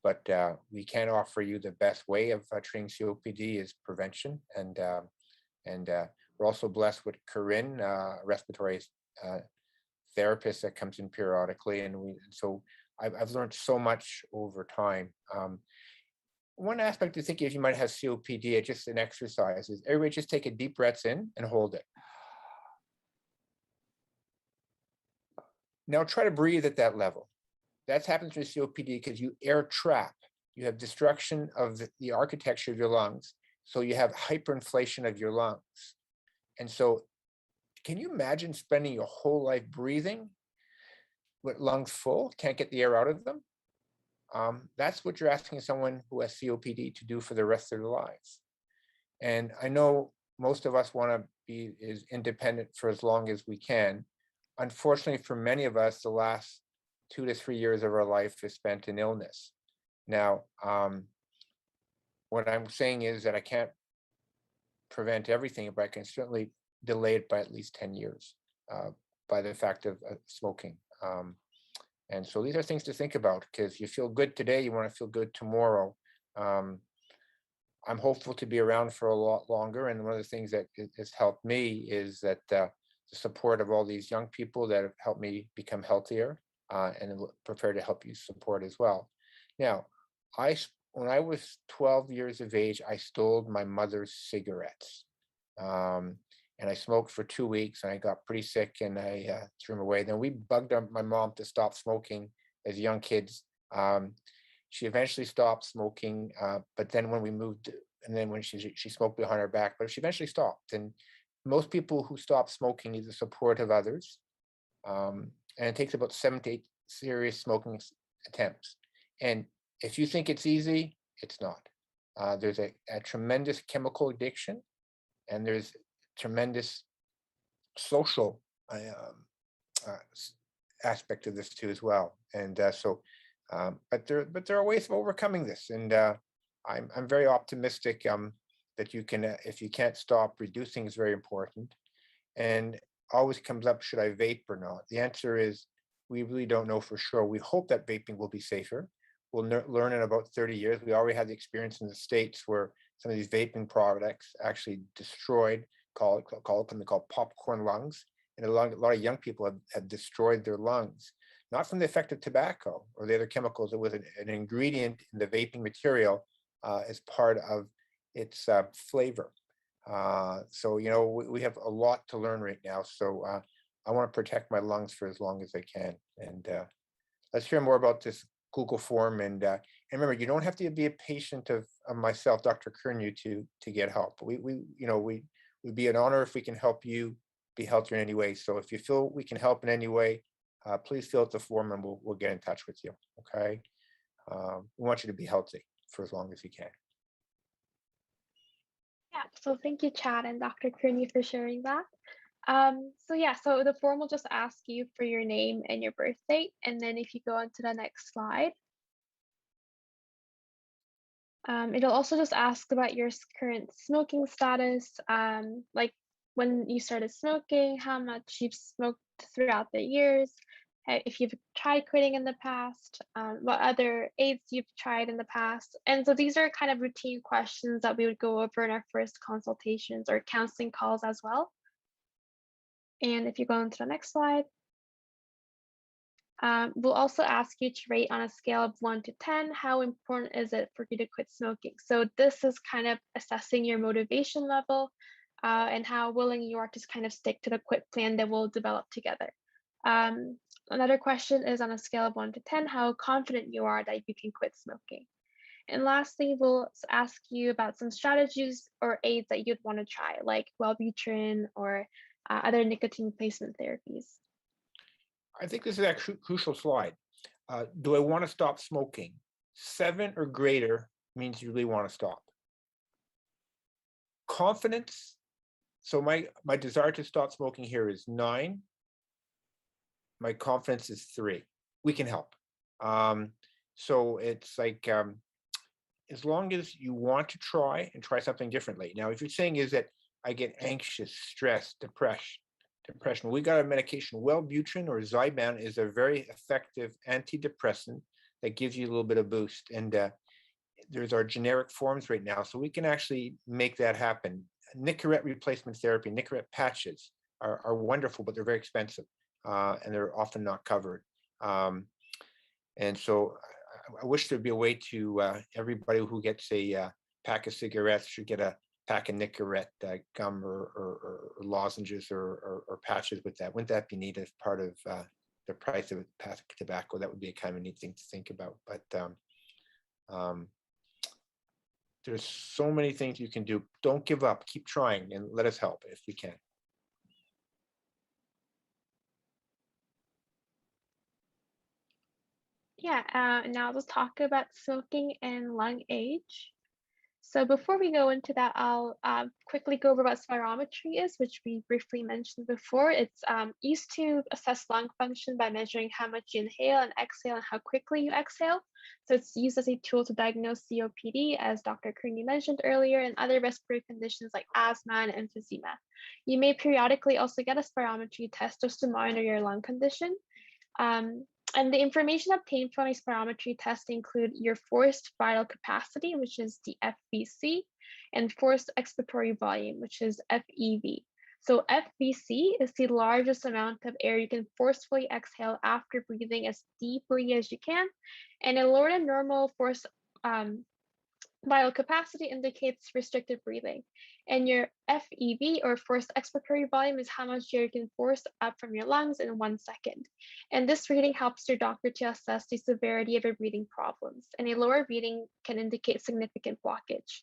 But we can offer you the best way of treating COPD is prevention. And we're also blessed with Curnew, respiratory therapist that comes in periodically. And so I've learned so much over time. One aspect to think if you might have COPD, it's just an exercise, is everybody just take a deep breath in and hold it. Now try to breathe at that level. That happens with COPD because you air trap. You have destruction of the architecture of your lungs. So you have hyperinflation of your lungs. And so can you imagine spending your whole life breathing with lungs full, can't get the air out of them? That's what you're asking someone who has COPD to do for the rest of their lives. And I know most of us want to be as independent for as long as we can. Unfortunately, for many of us, the last 2 to 3 years of our life is spent in illness. Now, what I'm saying is that I can't prevent everything, but I can certainly delay it by at least 10 years by the fact of smoking. And so these are things to think about, because you feel good today, you want to feel good tomorrow. I'm hopeful to be around for a lot longer. And one of the things that has helped me is that the support of all these young people that have helped me become healthier and prepared to help you support as well. Now, when I was 12 years of age, I stole my mother's cigarettes. And I smoked for 2 weeks and I got pretty sick and I threw them away. Then we bugged my mom to stop smoking as young kids. She eventually stopped smoking, but then when we moved, and then when she smoked behind her back, but she eventually stopped. And most people who stop smoking need the support of others. And it takes about 7 to 8 serious smoking attempts. And if you think it's easy, it's not. There's a tremendous chemical addiction, and there's tremendous social aspect of this too as well. And but there are ways of overcoming this, and I'm very optimistic that you can, if you can't stop, reducing is very important. And always comes up, should I vape or not? The answer is we really don't know for sure. We hope that vaping will be safer. We'll learn in about 30 years. We already had the experience in the States where some of these vaping products actually destroyed, something called popcorn lungs. And a lot of young people have destroyed their lungs, not from the effect of tobacco or the other chemicals. It was an ingredient in the vaping material as part of its flavor. So, we have a lot to learn right now. So I want to protect my lungs for as long as I can. And let's hear more about this Google form. And remember, you don't have to be a patient of myself, Dr. Curnew, to get help. We'd be an honor if we can help you be healthier in any way. So if you feel we can help in any way, please fill out the form and we'll get in touch with you. Okay. We want you to be healthy for as long as you can. Yeah, so thank you, Chad and Dr. Curnew, for sharing that. So the form will just ask you for your name and your birth date. And then if you go on to the next slide, it'll also just ask about your current smoking status, like when you started smoking, how much you've smoked throughout the years, if you've tried quitting in the past, what other aids you've tried in the past. And so these are kind of routine questions that we would go over in our first consultations or counseling calls as well. And if you go on to the next slide, we'll also ask you to rate on a scale of 1 to 10, how important is it for you to quit smoking? So this is kind of assessing your motivation level and how willing you are to kind of stick to the quit plan that we'll develop together. Another question is on a scale of 1 to 10, how confident you are that you can quit smoking. And lastly, we'll ask you about some strategies or aids that you'd want to try, like Wellbutrin or other nicotine replacement therapies. I think this is a crucial slide. Do I want to stop smoking? 7 or greater means you really want to stop. Confidence. So my desire to stop smoking here is 9. My confidence is 3. We can help. So it's like, as long as you want to try and try something differently. Now, if you're saying is that I get anxious, stressed, depression, we got a medication. Wellbutrin or Zyban is a very effective antidepressant that gives you a little bit of boost. And there's our generic forms right now, so we can actually make that happen. Nicorette replacement therapy, Nicorette patches are wonderful, but they're very expensive and they're often not covered. And so I wish there'd be a way to everybody who gets a pack of cigarettes should get a pack of Nicorette gum or lozenges or patches with that. Wouldn't that be neat as part of the price of a pack of tobacco? That would be a kind of neat thing to think about. But there's so many things you can do. Don't give up. Keep trying and let us help if we can. Yeah, now let's talk about smoking and lung age. So before we go into that, I'll quickly go over what spirometry is, which we briefly mentioned before. It's used to assess lung function by measuring how much you inhale and exhale and how quickly you exhale. So it's used as a tool to diagnose COPD, as Dr. Curnew mentioned earlier, and other respiratory conditions like asthma and emphysema. You may periodically also get a spirometry test just to monitor your lung condition. And the information obtained from a spirometry test include your forced vital capacity, which is the FVC, and forced expiratory volume, which is FEV. So FVC is the largest amount of air you can forcefully exhale after breathing as deeply as you can, and a lower than normal forced vital capacity indicates restricted breathing. And your FEV, or forced expiratory volume, is how much air you can force up from your lungs in 1 second. And this reading helps your doctor to assess the severity of your breathing problems. And a lower reading can indicate significant blockage.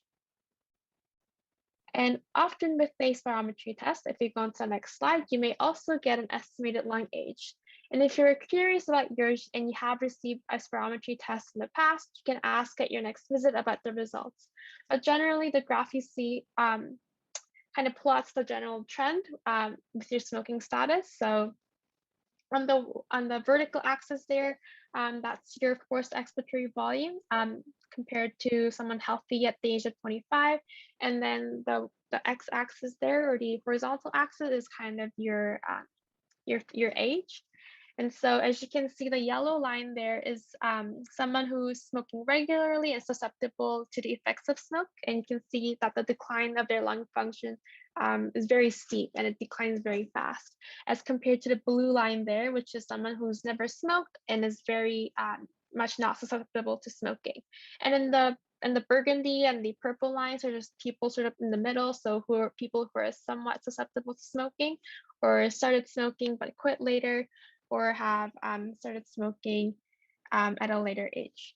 And often with a spirometry test, if you go on to the next slide, you may also get an estimated lung age. And if you're curious about yours and you have received a spirometry test in the past, you can ask at your next visit about the results. But generally, the graph you see kind of plots the general trend with your smoking status. So on the vertical axis there, that's your forced expiratory volume compared to someone healthy at the age of 25. And then the x-axis there, or the horizontal axis, is kind of your age. And so as you can see, the yellow line there is someone who's smoking regularly and susceptible to the effects of smoke. And you can see that the decline of their lung function is very steep and it declines very fast, as compared to the blue line there, which is someone who's never smoked and is very much not susceptible to smoking. And in the burgundy and the purple lines are just people sort of in the middle, so who are people who are somewhat susceptible to smoking, or started smoking but quit later, or have started smoking at a later age.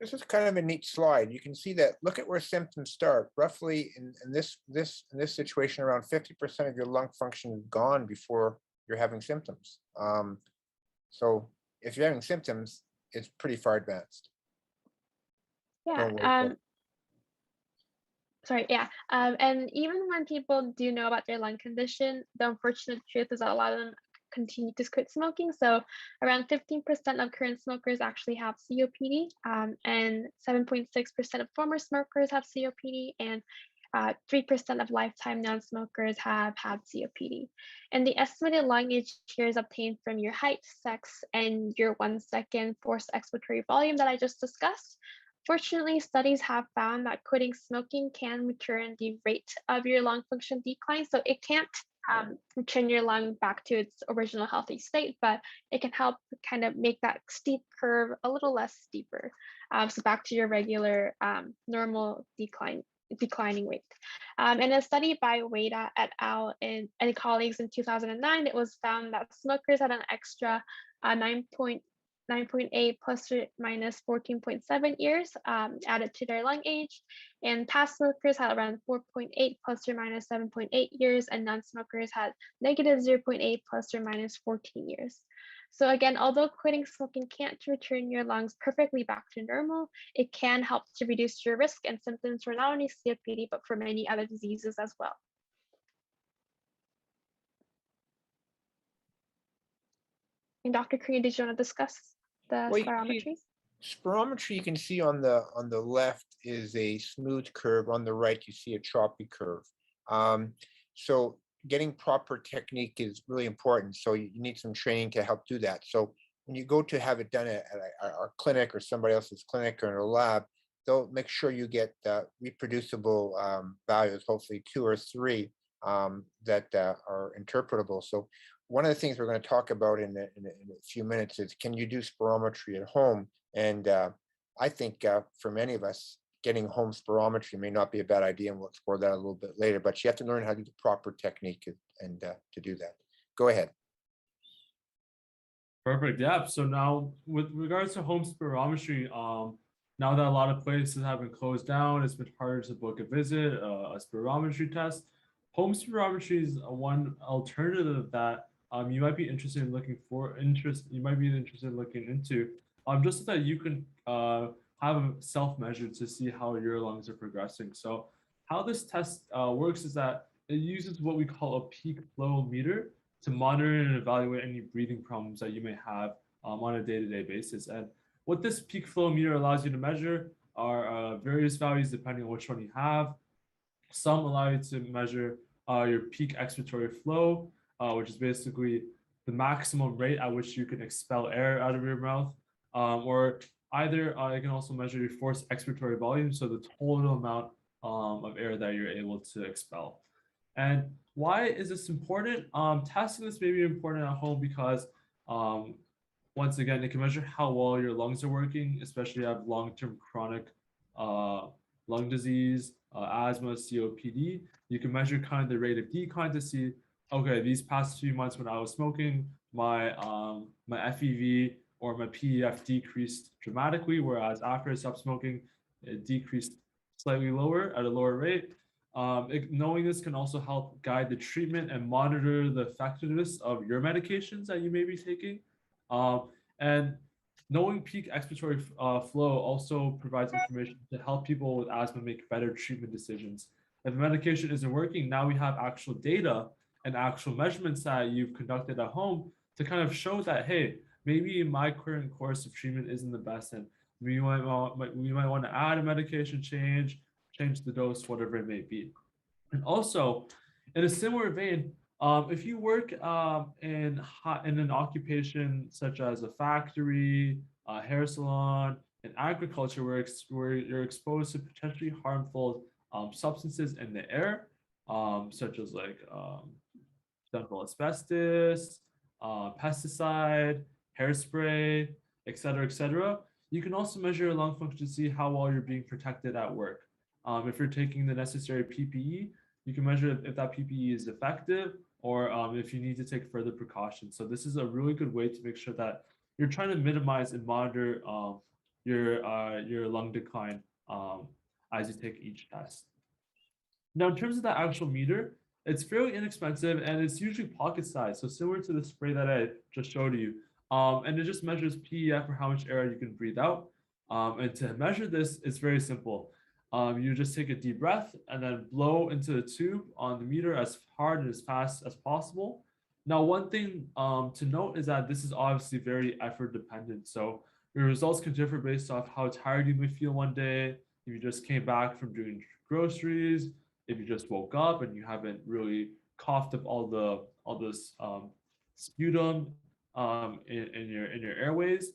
This is kind of a neat slide. You can see that, look at where symptoms start. Roughly in this situation, around 50% of your lung function is gone before you're having symptoms. So if you're having symptoms, it's pretty far advanced. Yeah. Sorry, yeah. And even when people do know about their lung condition, the unfortunate truth is that a lot of them continue to quit smoking. So around 15% of current smokers actually have COPD, and 7.6% of former smokers have COPD, and 3% of lifetime non-smokers have had COPD. And the estimated lung age here is obtained from your height, sex, and your 1 second forced expiratory volume that I just discussed. Fortunately, studies have found that quitting smoking can return the rate of your lung function decline. So it can't return your lung back to its original healthy state, but it can help kind of make that steep curve a little less steeper. So back to your regular normal decline declining rate. In a study by Wada et al. And colleagues in 2009, it was found that smokers had an extra 9.8 plus or minus 14.7 years added to their lung age, and past smokers had around 4.8 plus or minus 7.8 years, and non-smokers had negative 0.8 plus or minus 14 years. So again, although quitting smoking can't return your lungs perfectly back to normal, it can help to reduce your risk and symptoms for not only COPD, but for many other diseases as well. And Dr. Curnew, did you want to discuss the Well, you see, spirometries? spirometry you can see on the left is a smooth curve. On the right, you see a choppy curve. So getting proper technique is really important. So you need some training to help do that. So when you go to have it done at our clinic or somebody else's clinic or in a lab, they'll make sure you get reproducible values, hopefully 2 or 3 that are interpretable. So one of the things we're going to talk about in a few minutes is, can you do spirometry at home? And I think for many of us, getting home spirometry may not be a bad idea, and we'll explore that a little bit later, but you have to learn how to do the proper technique and to do that. Go ahead. Perfect. Yeah. So now, with regards to home spirometry, now that a lot of places have been closed down, it's been harder to book a visit, a spirometry test. Home spirometry is one alternative that you might be interested in looking into, just so that you can have a self-measure to see how your lungs are progressing. So how this test works is that it uses what we call a peak flow meter to monitor and evaluate any breathing problems that you may have on a day-to-day basis. And what this peak flow meter allows you to measure are various values depending on which one you have. Some allow you to measure your peak expiratory flow, which is basically the maximum rate at which you can expel air out of your mouth, or either you can also measure your forced expiratory volume, so the total amount of air that you're able to expel. And why is this important? Testing this may be important at home because once again, it can measure how well your lungs are working, especially if you have long-term chronic lung disease, asthma, COPD. You can measure kind of the rate of decline to see, okay, these past few months when I was smoking, my FEV or my PEF decreased dramatically, whereas after I stopped smoking, it decreased slightly lower at a lower rate. Knowing this can also help guide the treatment and monitor the effectiveness of your medications that you may be taking. And knowing peak expiratory flow also provides information to help people with asthma make better treatment decisions. If a medication isn't working, now we have actual data and actual measurements that you've conducted at home to kind of show that, hey, maybe my current course of treatment isn't the best, and we might want to add a medication change the dose, whatever it may be. And also, in a similar vein, if you work in an occupation such as a factory, a hair salon, and agriculture, where you're exposed to potentially harmful substances in the air, such as like dental asbestos, pesticide, hairspray, etc., you can also measure your lung function to see how well you're being protected at work. If you're taking the necessary PPE, you can measure if that PPE is effective, or if you need to take further precautions. So this is a really good way to make sure that you're trying to minimize and monitor your lung decline as you take each test. Now, in terms of the actual meter, it's fairly inexpensive and it's usually pocket size, so similar to the spray that I just showed you. And it just measures PEF, or how much air you can breathe out. And to measure this, it's very simple. You just take a deep breath and then blow into the tube on the meter as hard and as fast as possible. Now, one thing to note is that this is obviously very effort dependent. So your results can differ based off how tired you may feel one day, if you just came back from doing groceries, if you just woke up and you haven't really coughed up all this sputum in your airways.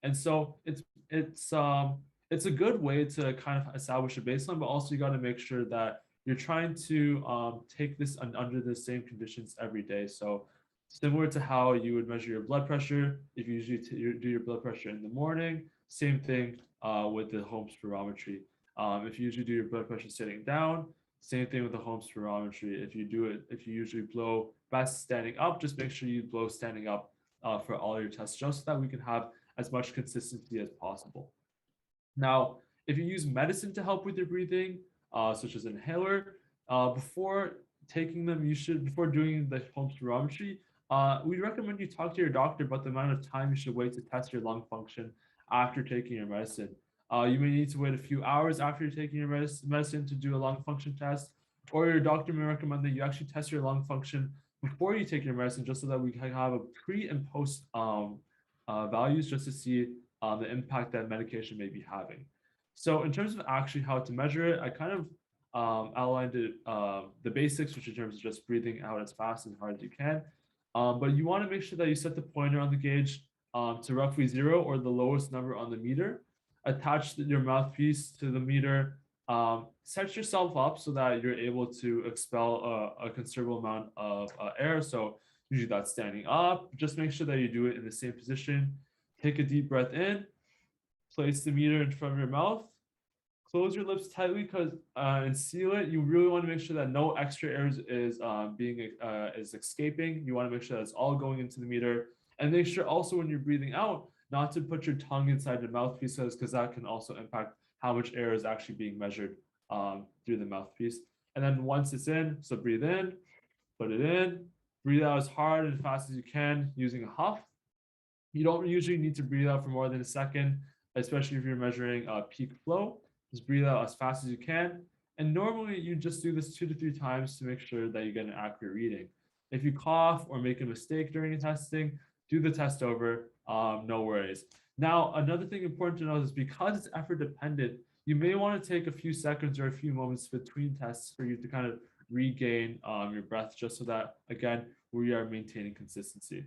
And so it's a good way to kind of establish a baseline, but also you got to make sure that you're trying to take this under the same conditions every day. So similar to how you would measure your blood pressure, if you usually do your blood pressure in the morning, same thing with the home spirometry. If you usually do your blood pressure sitting down, same thing with the home spirometry. If you usually blow best standing up, just make sure you blow standing up for all your tests, just so that we can have as much consistency as possible. Now, if you use medicine to help with your breathing, such as inhaler, before taking them, before doing the home spirometry, we recommend you talk to your doctor about the amount of time you should wait to test your lung function after taking your medicine. You may need to wait a few hours after you're taking your medicine to do a lung function test, or your doctor may recommend that you actually test your lung function before you take your medicine, just so that we can have a pre and post values, just to see the impact that medication may be having. So in terms of actually how to measure it, I kind of outlined it, the basics, which in terms of just breathing out as fast and hard as you can. But you want to make sure that you set the pointer on the gauge to roughly 0 or the lowest number on the meter. Attach your mouthpiece to the meter. Set yourself up so that you're able to expel a considerable amount of air. So usually that's standing up. Just make sure that you do it in the same position. Take a deep breath in. Place the meter in front of your mouth. Close your lips tightly and seal it. You really want to make sure that no extra air is escaping. You want to make sure that it's all going into the meter. And make sure also when you're breathing out, not to put your tongue inside the mouthpiece, because that can also impact how much air is actually being measured through the mouthpiece. And then once it's in, so breathe in, put it in, breathe out as hard and fast as you can using a huff. You don't usually need to breathe out for more than a second, especially if you're measuring peak flow. Just breathe out as fast as you can. And normally you just do this 2 to 3 times to make sure that you get an accurate reading. If you cough or make a mistake during the testing, do the test over, no worries. Now, another thing important to know is because it's effort dependent, you may want to take a few seconds or a few moments between tests for you to kind of regain your breath, just so that, again, we are maintaining consistency.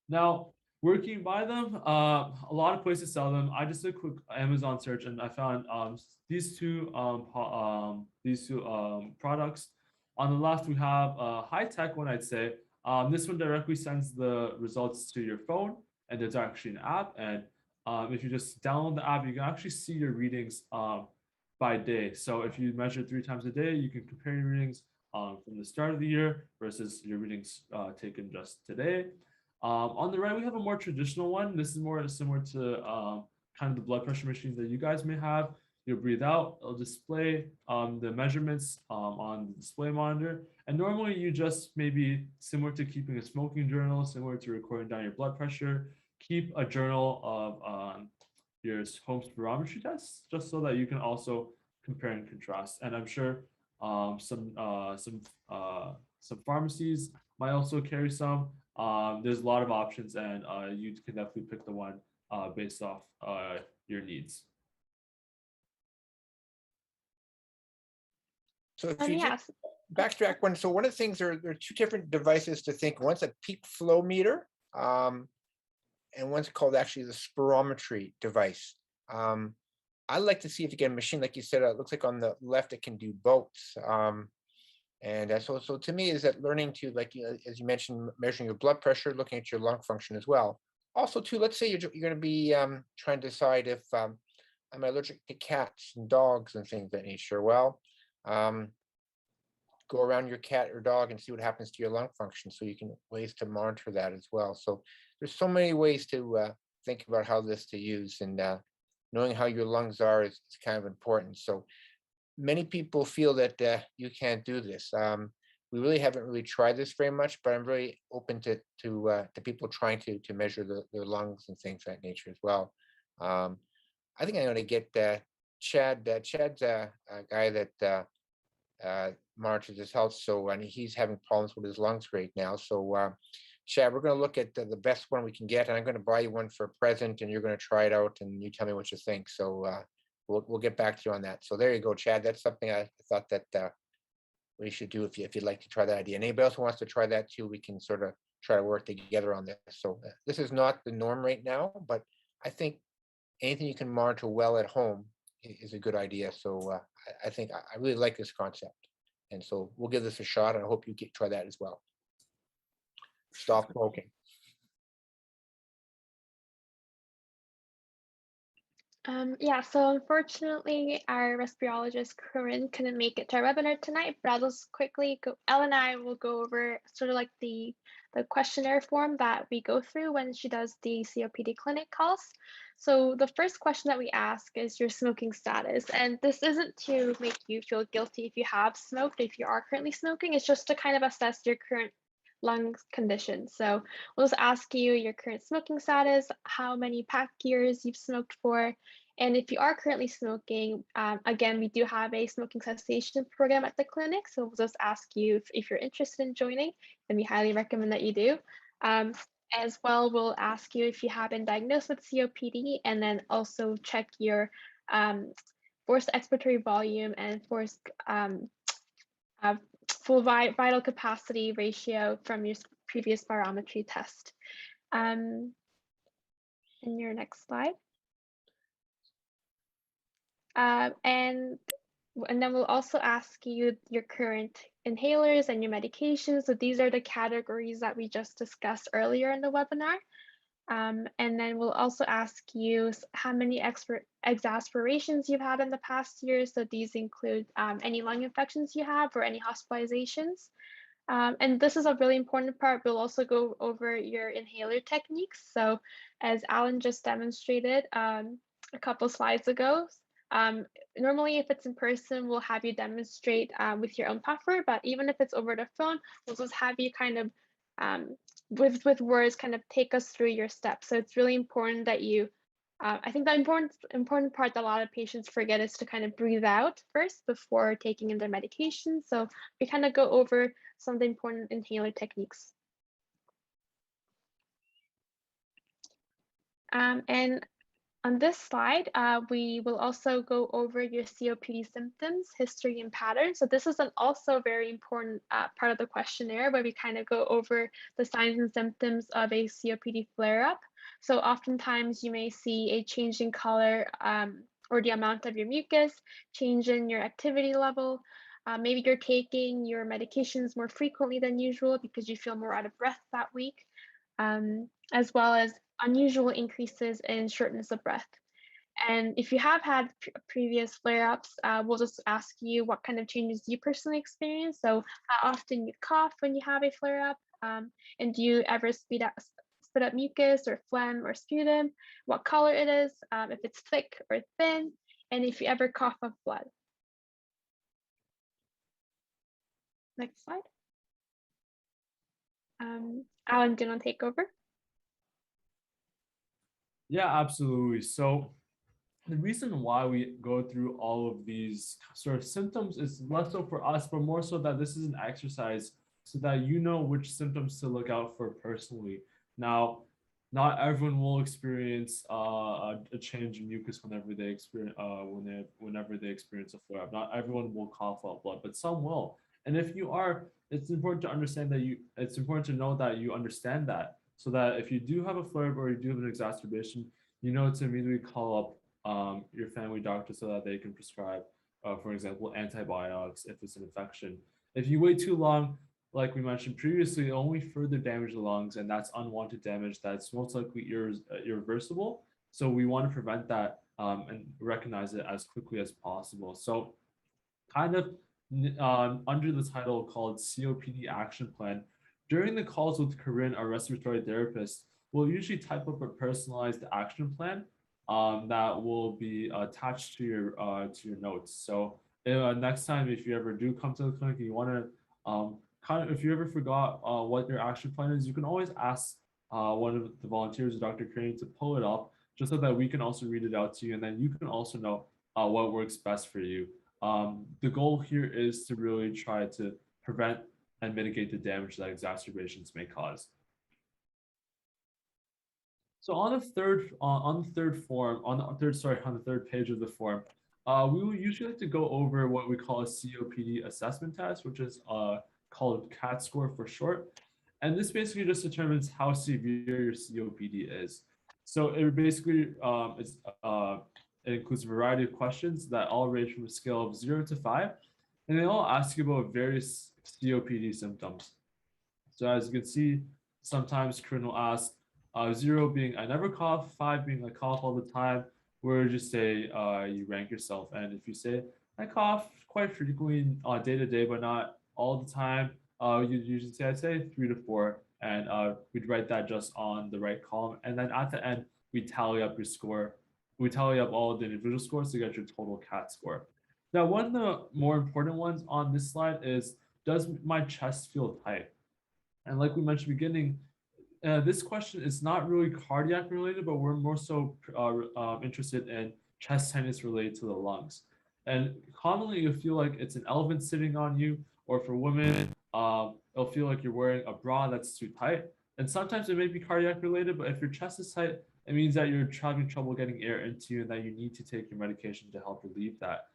Now, where can you buy them? A lot of places sell them. I just did a quick Amazon search and I found these two products. On the left, we have a high-tech one, I'd say. This one directly sends the results to your phone, and there's actually an app. And if you just download the app, you can actually see your readings by day. So if you measure 3 times a day, you can compare your readings from the start of the year versus your readings taken just today. On the right, we have a more traditional one. This is more similar to kind of the blood pressure machines that you guys may have. You'll breathe out, it'll display the measurements on the display monitor. And normally you just maybe, similar to keeping a smoking journal, similar to recording down your blood pressure, keep a journal of your home spirometry tests, just so that you can also compare and contrast. And I'm sure some pharmacies might also carry some. There's a lot of options, and you can definitely pick the one based off your needs. So if you just backtrack one, so one of the things, there are 2 different devices to think. One's a peak flow meter, and one's called actually the spirometry device. I'd like to see if you get a machine, like you said, it looks like on the left it can do both. And so to me, is that learning to, like, as you mentioned, measuring your blood pressure, looking at your lung function as well. Also, too, let's say you're going to be trying to decide if I'm allergic to cats and dogs and things of that nature. Well, go around your cat or dog and see what happens to your lung function, so you can ways to monitor that as well. So there's so many ways to think about how this to use, and knowing how your lungs are is kind of important. So many people feel that you can't do this. We really haven't really tried this very much, but I'm really open to people trying to measure their lungs and things of that nature as well. I think I'm going to get Chad. Chad's a guy that monitors his health, and he's having problems with his lungs right now. So Chad, we're going to look at the best one we can get, and I'm going to buy you one for a present, and you're going to try it out, and you tell me what you think. So we'll get back to you on that. So there you go, Chad. That's something I thought that we should do if you'd like to try that idea. And anybody else who wants to try that too, we can sort of try to work together on this. So this is not the norm right now, but I think anything you can monitor well at home is a good idea. So I think I really like this concept. And so we'll give this a shot, and I hope you try that as well. Stop smoking. Yeah, so unfortunately, our respirologist, Corinne, couldn't make it to our webinar tonight, but I'll just quickly go, Elle and I will go over sort of like the questionnaire form that we go through when she does the COPD clinic calls. So the first question that we ask is your smoking status. And this isn't to make you feel guilty if you have smoked, if you are currently smoking, it's just to kind of assess your current lung condition. So we'll just ask you your current smoking status, how many pack years you've smoked for, and if you are currently smoking, again, we do have a smoking cessation program at the clinic. So we'll just ask you if you're interested in joining, and we highly recommend that you do. As well, we'll ask you if you have been diagnosed with COPD, and then also check your forced expiratory volume and forced full vital capacity ratio from your previous spirometry test. In your next slide. And then we'll also ask you your current inhalers and your medications. So these are the categories that we just discussed earlier in the webinar. And then we'll also ask you how many exacerbations you've had in the past year. So these include any lung infections you have or any hospitalizations. And this is a really important part. We'll also go over your inhaler techniques. So as Alan just demonstrated a couple slides ago, normally if it's in person, we'll have you demonstrate with your own puffer, but even if it's over the phone, we'll just have you kind of with words kind of take us through your steps. So it's really important that you, I think the important part that a lot of patients forget is to kind of breathe out first before taking in their medication. So we kind of go over some of the important inhaler techniques. And on this slide, we will also go over your COPD symptoms, history, and patterns. So this is also very important part of the questionnaire where we kind of go over the signs and symptoms of a COPD flare-up. So oftentimes you may see a change in color or the amount of your mucus, change in your activity level. Maybe you're taking your medications more frequently than usual because you feel more out of breath that week, as well as unusual increases in shortness of breath. And if you have had previous flare-ups, we'll just ask you what kind of changes you personally experience. So how often you cough when you have a flare-up, and do you ever spit up mucus or phlegm or sputum, what color it is, if it's thick or thin, and if you ever cough up blood. Next slide. Alan, do you want to take over? Yeah, absolutely. So the reason why we go through all of these sort of symptoms is less so for us, but more so that this is an exercise so that you know which symptoms to look out for personally. Now, not everyone will experience a change in mucus whenever they experience whenever they experience a flare-up. Not everyone will cough out blood, but some will. And if you are, it's important to understand that it's important to know that you understand that, so that if you do have a flare-up or you do have an exacerbation, you know to immediately call up your family doctor so that they can prescribe, for example, antibiotics if it's an infection. If you wait too long, like we mentioned previously, it only further damage the lungs, and that's unwanted damage that's most likely irreversible. So we want to prevent that and recognize it as quickly as possible. So kind of under the title called COPD Action Plan, during the calls with Corinne, our respiratory therapist, we'll usually type up a personalized action plan that will be attached to your notes. So next time, if you ever do come to the clinic and you want to if you ever forgot what your action plan is, you can always ask one of the volunteers or Dr. Curnew to pull it up just so that we can also read it out to you, and then you can also know what works best for you. The goal here is to really try to prevent and mitigate the damage that exacerbations may cause. So on the third page of the form, we will usually like to go over what we call a COPD assessment test, which is called CAT score for short. And this basically just determines how severe your COPD is. So it basically it includes a variety of questions that all range from a scale of 0 to 5, and they all ask you about various COPD symptoms. So as you can see, sometimes Corinne will ask 0 being I never cough, 5 being I cough all the time, where would you say you rank yourself? And if you say, I cough quite frequently day to day, but not all the time, you'd usually say, I'd say 3 to 4. And we'd write that just on the right column. And then at the end, we tally up your score. We tally up all the individual scores to get your total CAT score. Now, one of the more important ones on this slide is, does my chest feel tight? And like we mentioned at the beginning, this question is not really cardiac related, but we're more so interested in chest tightness related to the lungs. And commonly, you feel like it's an elephant sitting on you, or for women, it'll feel like you're wearing a bra that's too tight. And sometimes it may be cardiac related, but if your chest is tight, it means that you're having trouble getting air into you and that you need to take your medication to help relieve that.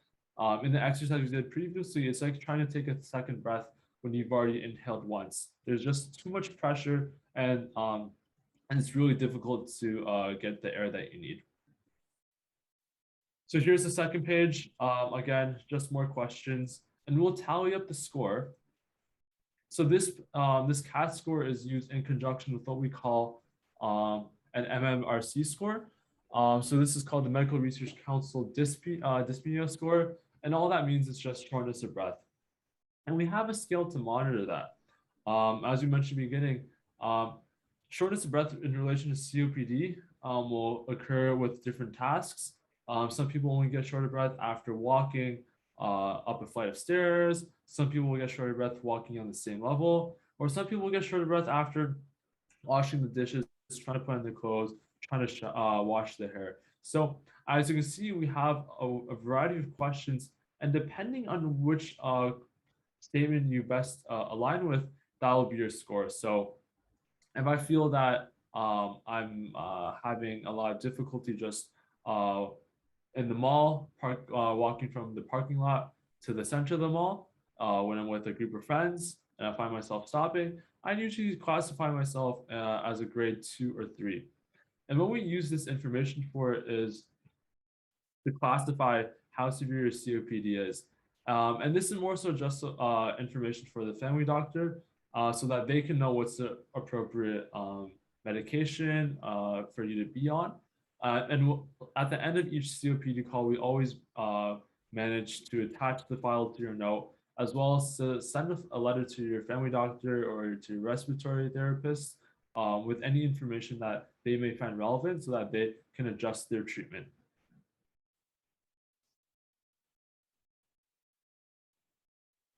In the exercise we did previously, it's like trying to take a second breath when you've already inhaled once. There's just too much pressure, and it's really difficult to get the air that you need. So here's the second page. Again, just more questions, and we'll tally up the score. So this CAT score is used in conjunction with what we call an MMRC score. So this is called the Medical Research Council dyspnea score, and all that means is just shortness of breath. And we have a scale to monitor that. As we mentioned at the beginning, shortness of breath in relation to COPD will occur with different tasks. Some people only get short of breath after walking up a flight of stairs. Some people will get short of breath walking on the same level, or some people will get short of breath after washing the dishes, trying to put on their clothes, trying to wash their hair. So as you can see, we have a variety of questions, and depending on which statement you best align with, that will be your score. So if I feel that I'm having a lot of difficulty just in the mall, walking from the parking lot to the center of the mall, when I'm with a group of friends and I find myself stopping, I usually classify myself as a grade 2 or 3. And what we use this information for is to classify how severe your COPD is. And this is more so just information for the family doctor so that they can know what's the appropriate medication for you to be on. And at the end of each COPD call, we always manage to attach the file to your note, as well as to send a letter to your family doctor or to your respiratory therapist with any information that they may find relevant so that they can adjust their treatment.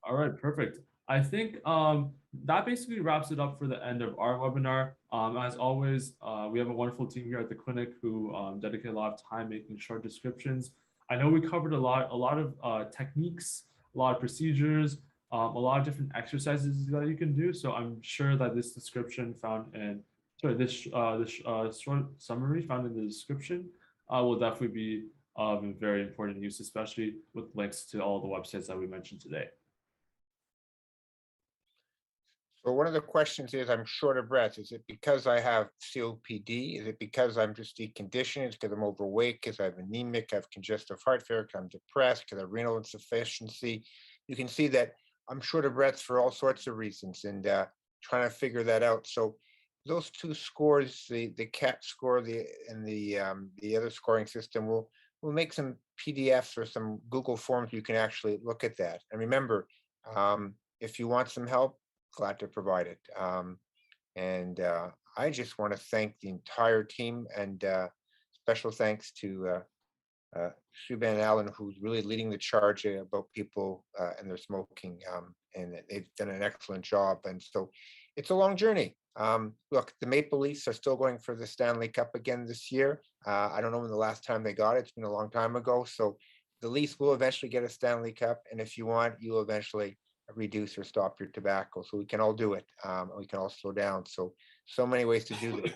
All right, perfect. I think that basically wraps it up for the end of our webinar. As always, we have a wonderful team here at the clinic who dedicate a lot of time making short descriptions. I know we covered a lot of techniques, a lot of procedures, a lot of different exercises that you can do. So I'm sure that this description found in, this short summary found in the description will definitely be of very important use, especially with links to all the websites that we mentioned today. So one of the questions is, I'm short of breath. Is it because I have COPD? Is it because I'm just deconditioned? Is it because I'm overweight? Because I have anemic? I have congestive heart failure? Because I'm depressed? Because I have renal insufficiency? You can see that I'm short of breath for all sorts of reasons, and trying to figure that out. So those two scores, the CAT score, and the other scoring system, we'll make some PDFs or some Google forms. You can actually look at that. And remember, if you want some help, glad to provide it. And I just want to thank the entire team, and special thanks to Shuban and Alan, who's really leading the charge about people and their smoking, and they've done an excellent job. And so it's a long journey. Look, the Maple Leafs are still going for the Stanley Cup again this year. I don't know when the last time they got it. It's been a long time ago. So the Leafs will eventually get a Stanley Cup. And if you want, you'll eventually reduce or stop your tobacco. So we can all do it. We can all slow down. So many ways to do this.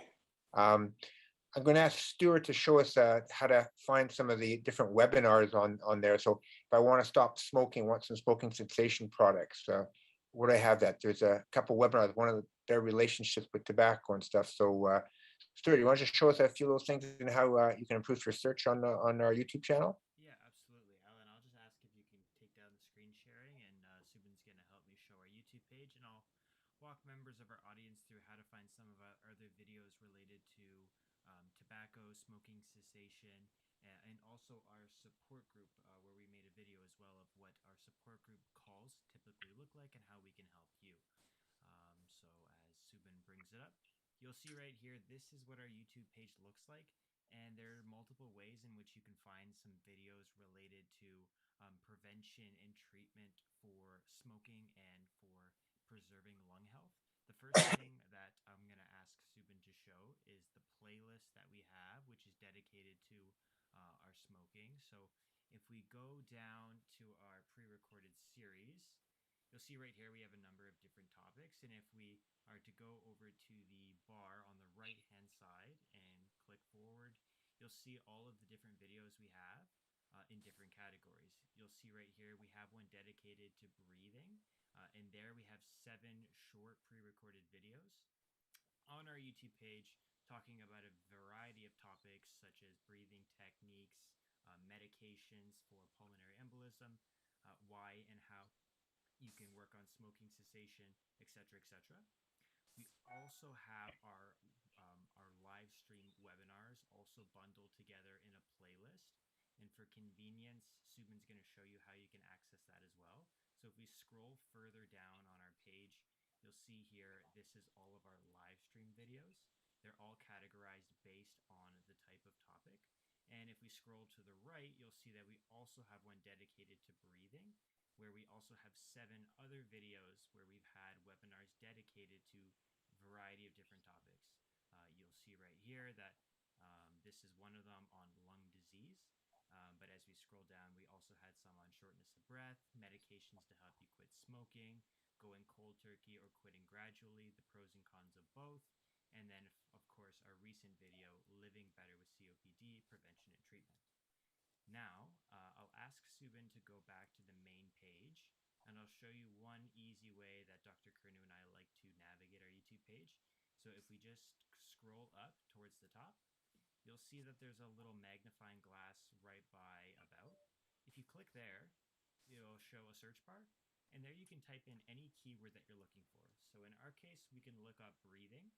I'm going to ask Stuart to show us how to find some of the different webinars on there. So if I want to stop smoking, want some smoking cessation products, where do I have that? There's a couple webinars, one of their relationships with tobacco and stuff. So Stuart, you want to just show us a few of those things and how you can improve your search on our YouTube channel? Yeah, absolutely, Alan. I'll just ask if you can take down the screen sharing, and Subin's going to help me show our YouTube page, and I'll walk members of our audience through how to find some of our other videos related to tobacco, smoking cessation, and also our support group, where we made a video as well of what our support group calls typically look like and how we can help you. So as Subin brings it up, you'll see right here, this is what our YouTube page looks like. And there are multiple ways in which you can find some videos related to prevention and treatment for smoking and for preserving lung health. The first thing that I'm going to ask Subin to show is the playlist that we have, which is dedicated to our smoking. So if we go down to our pre-recorded series, you'll see right here we have a number of different topics. And if we are to go over to the bar on the right-hand side and click forward, you'll see all of the different videos we have in different categories. You'll see right here we have one dedicated to breathing. And there we have 7 short pre-recorded videos on our YouTube page talking about a variety of topics such as breathing techniques, medications for pulmonary embolism, why and how you can work on smoking cessation, etc., etc. We also have our live stream webinars also bundled together in a playlist. And for convenience, Subin's going to show you how you can access that as well. So if we scroll further down on our page, you'll see here, this is all of our live stream videos. They're all categorized based on the type of topic. And if we scroll to the right, you'll see that we also have one dedicated to breathing, where we also have 7 other videos where we've had webinars dedicated to a variety of different topics. You'll see right here that this is one of them on lung disease. But as we scroll down, we also had some on shortness of breath, medications to help you quit smoking, going cold turkey or quitting gradually, the pros and cons of both. And then, of course, our recent video, Living Better with COPD, Prevention and Treatment. Now, I'll ask Subin to go back to the main page, and I'll show you one easy way that Dr. Curnew and I like to navigate our YouTube page. So if we just scroll up towards the top, you'll see that there's a little magnifying glass right by About. If you click there, it'll show a search bar, and there you can type in any keyword that you're looking for. So in our case, we can look up breathing,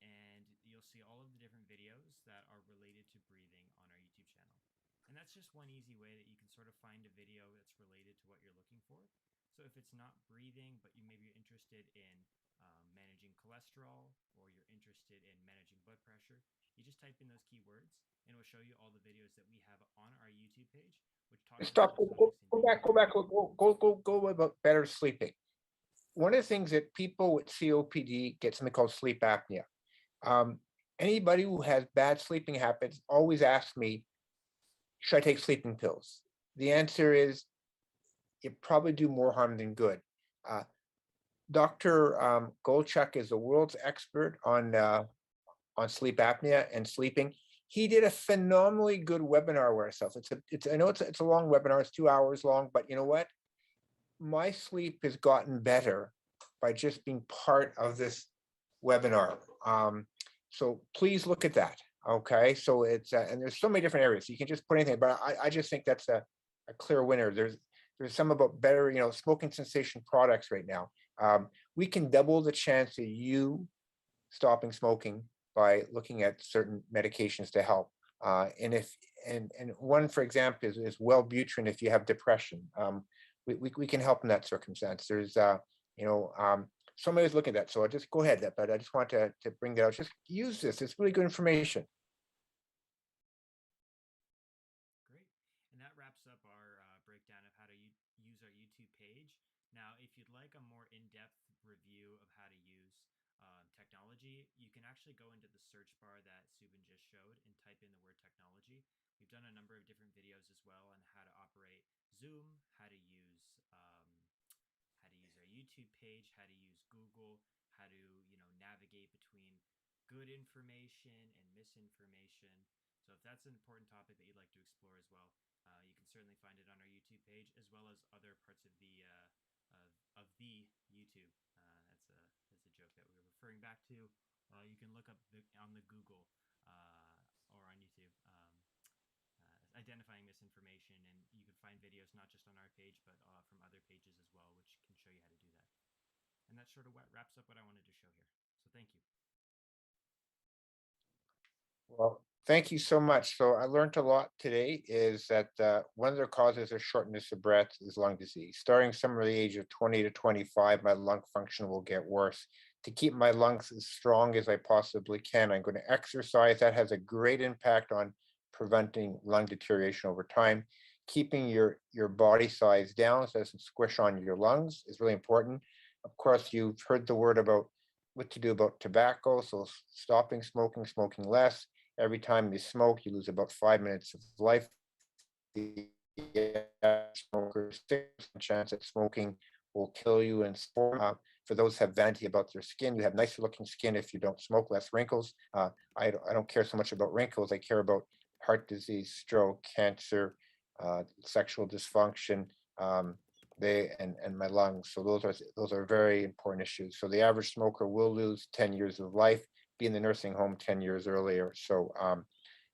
and you'll see all of the different videos that are related to breathing on our YouTube channel. And that's just one easy way that you can sort of find a video that's related to what you're looking for. So if it's not breathing, but you maybe you're interested in managing cholesterol, or you're interested in managing blood pressure, you just type in those keywords and it will show you all the videos that we have on our YouTube page, which talks Stop. about Go back. Go about better sleeping. One of the things that people with COPD get something called sleep apnea. Anybody who has bad sleeping habits always asks me, should I take sleeping pills? The answer is, you probably do more harm than good. Dr. Golchuk is the world's expert on sleep apnea and sleeping. He did a phenomenally good webinar with ourselves. I know it's a long webinar, it's 2 hours long, but you know what? My sleep has gotten better by just being part of this webinar. So please look at that. Okay, so it's and there's so many different areas. You can just put anything, but I just think that's a clear winner. There's some about better, smoking cessation products right now. We can double the chance of you stopping smoking by looking at certain medications to help. And one, for example, is Wellbutrin if you have depression. We can help in that circumstance. There's somebody's looking at that. So I'll just go ahead, but I just want to bring that out. Just use this. It's really good information. Great. And that wraps up our breakdown of how to use our YouTube page. Now, if you'd like a more in-depth review of how to use technology, you can actually go into the search bar that Subin just showed and type in the word technology. We've done a number of different videos as well on how to operate Zoom, how to use our YouTube page, how to use Google, how to navigate between good information and misinformation. So if that's an important topic that you'd like to explore as well, you can certainly find it on our YouTube page, as well as other parts of the YouTube. That's a joke that we were referring back to. You can look up on the Google or on YouTube, identifying misinformation, and you can find videos not just on our page, but from other pages as well, which can show you how to do that. And that sort of wraps up what I wanted to show here. So thank you. Well, Thank you so much. So I learned a lot today is that one of the causes of shortness of breath is lung disease. Starting somewhere at the age of 20 to 25, my lung function will get worse. To keep my lungs as strong as I possibly can, I'm going to exercise. That has a great impact on preventing lung deterioration over time. Keeping your body size down so it doesn't squish on your lungs is really important. Of course, you've heard the word about what to do about tobacco. So stopping smoking, smoking less. Every time you smoke, you lose about 5 minutes of life. The smoker, 6% chance that smoking will kill you. And for those who have vanity about their skin, you have nicer looking skin if you don't smoke, less wrinkles. I don't care so much about wrinkles. I care about heart disease, stroke, cancer, sexual dysfunction, and my lungs. So those are very important issues. So the average smoker will lose 10 years of life, be in the nursing home 10 years earlier. So,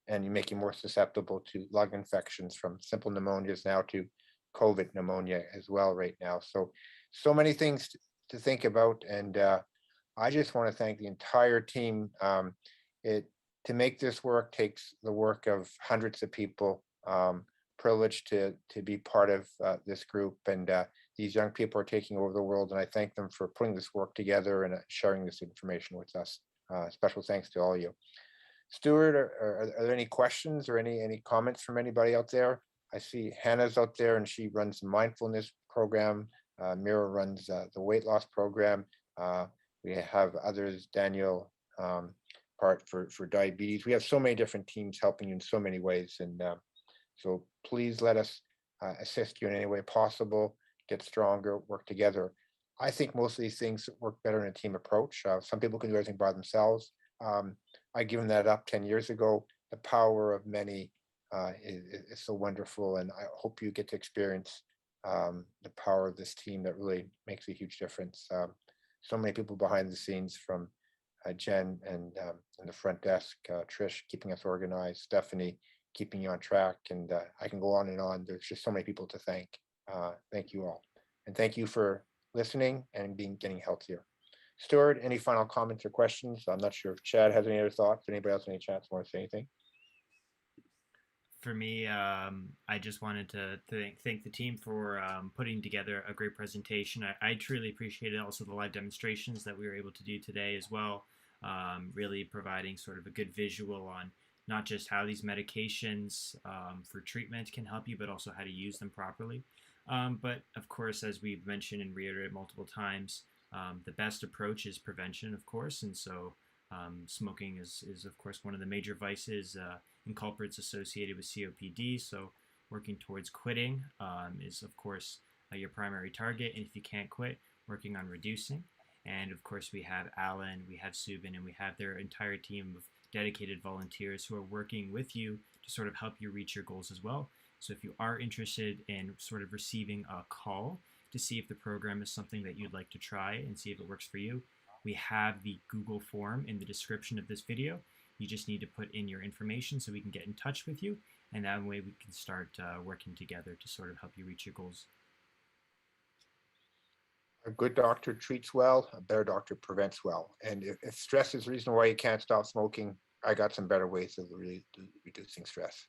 and you make you more susceptible to lung infections from simple pneumonias now to COVID pneumonia as well right now. So many things to think about. And I just want to thank the entire team. To make this work takes the work of hundreds of people. Privileged to be part of this group, and these young people are taking over the world, and I thank them for putting this work together and sharing this information with us. Special thanks to all of you. Stuart, are there any questions or any comments from anybody out there? I see Hannah's out there, and she runs the mindfulness program. Mira runs the weight loss program. We have others, Daniel, part for diabetes. We have so many different teams helping you in so many ways, and so please let us assist you in any way possible, get stronger, work together. I think most of these things work better in a team approach. Some people can do everything by themselves. I given that up 10 years ago. The power of many is so wonderful, and I hope you get to experience the power of this team that really makes a huge difference. So many people behind the scenes, from Jen and the front desk, Trish keeping us organized, Stephanie keeping you on track, and I can go on and on. There's just so many people to thank. Thank you all, and thank you for listening and getting healthier. Stuart, any final comments or questions? I'm not sure if Chad has any other thoughts. Anybody else in any chats want to say anything? For me, I just wanted to thank the team for putting together a great presentation. I truly appreciated also the live demonstrations that we were able to do today as well, really providing sort of a good visual on not just how these medications for treatment can help you, but also how to use them properly. But of course, as we've mentioned and reiterated multiple times, the best approach is prevention, of course. And so smoking is of course, one of the major vices and culprits associated with COPD. So working towards quitting is, of course, your primary target. And if you can't quit, working on reducing. And of course, we have Alan, we have Subin, and we have their entire team of dedicated volunteers who are working with you to sort of help you reach your goals as well. So if you are interested in sort of receiving a call to see if the program is something that you'd like to try and see if it works for you, we have the Google form in the description of this video. You just need to put in your information so we can get in touch with you, and that way we can start working together to sort of help you reach your goals. A good doctor treats well, a better doctor prevents well. And if stress is the reason why you can't stop smoking, I got some better ways of reducing stress.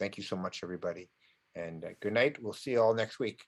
Thank you so much, everybody. And good night. We'll see you all next week.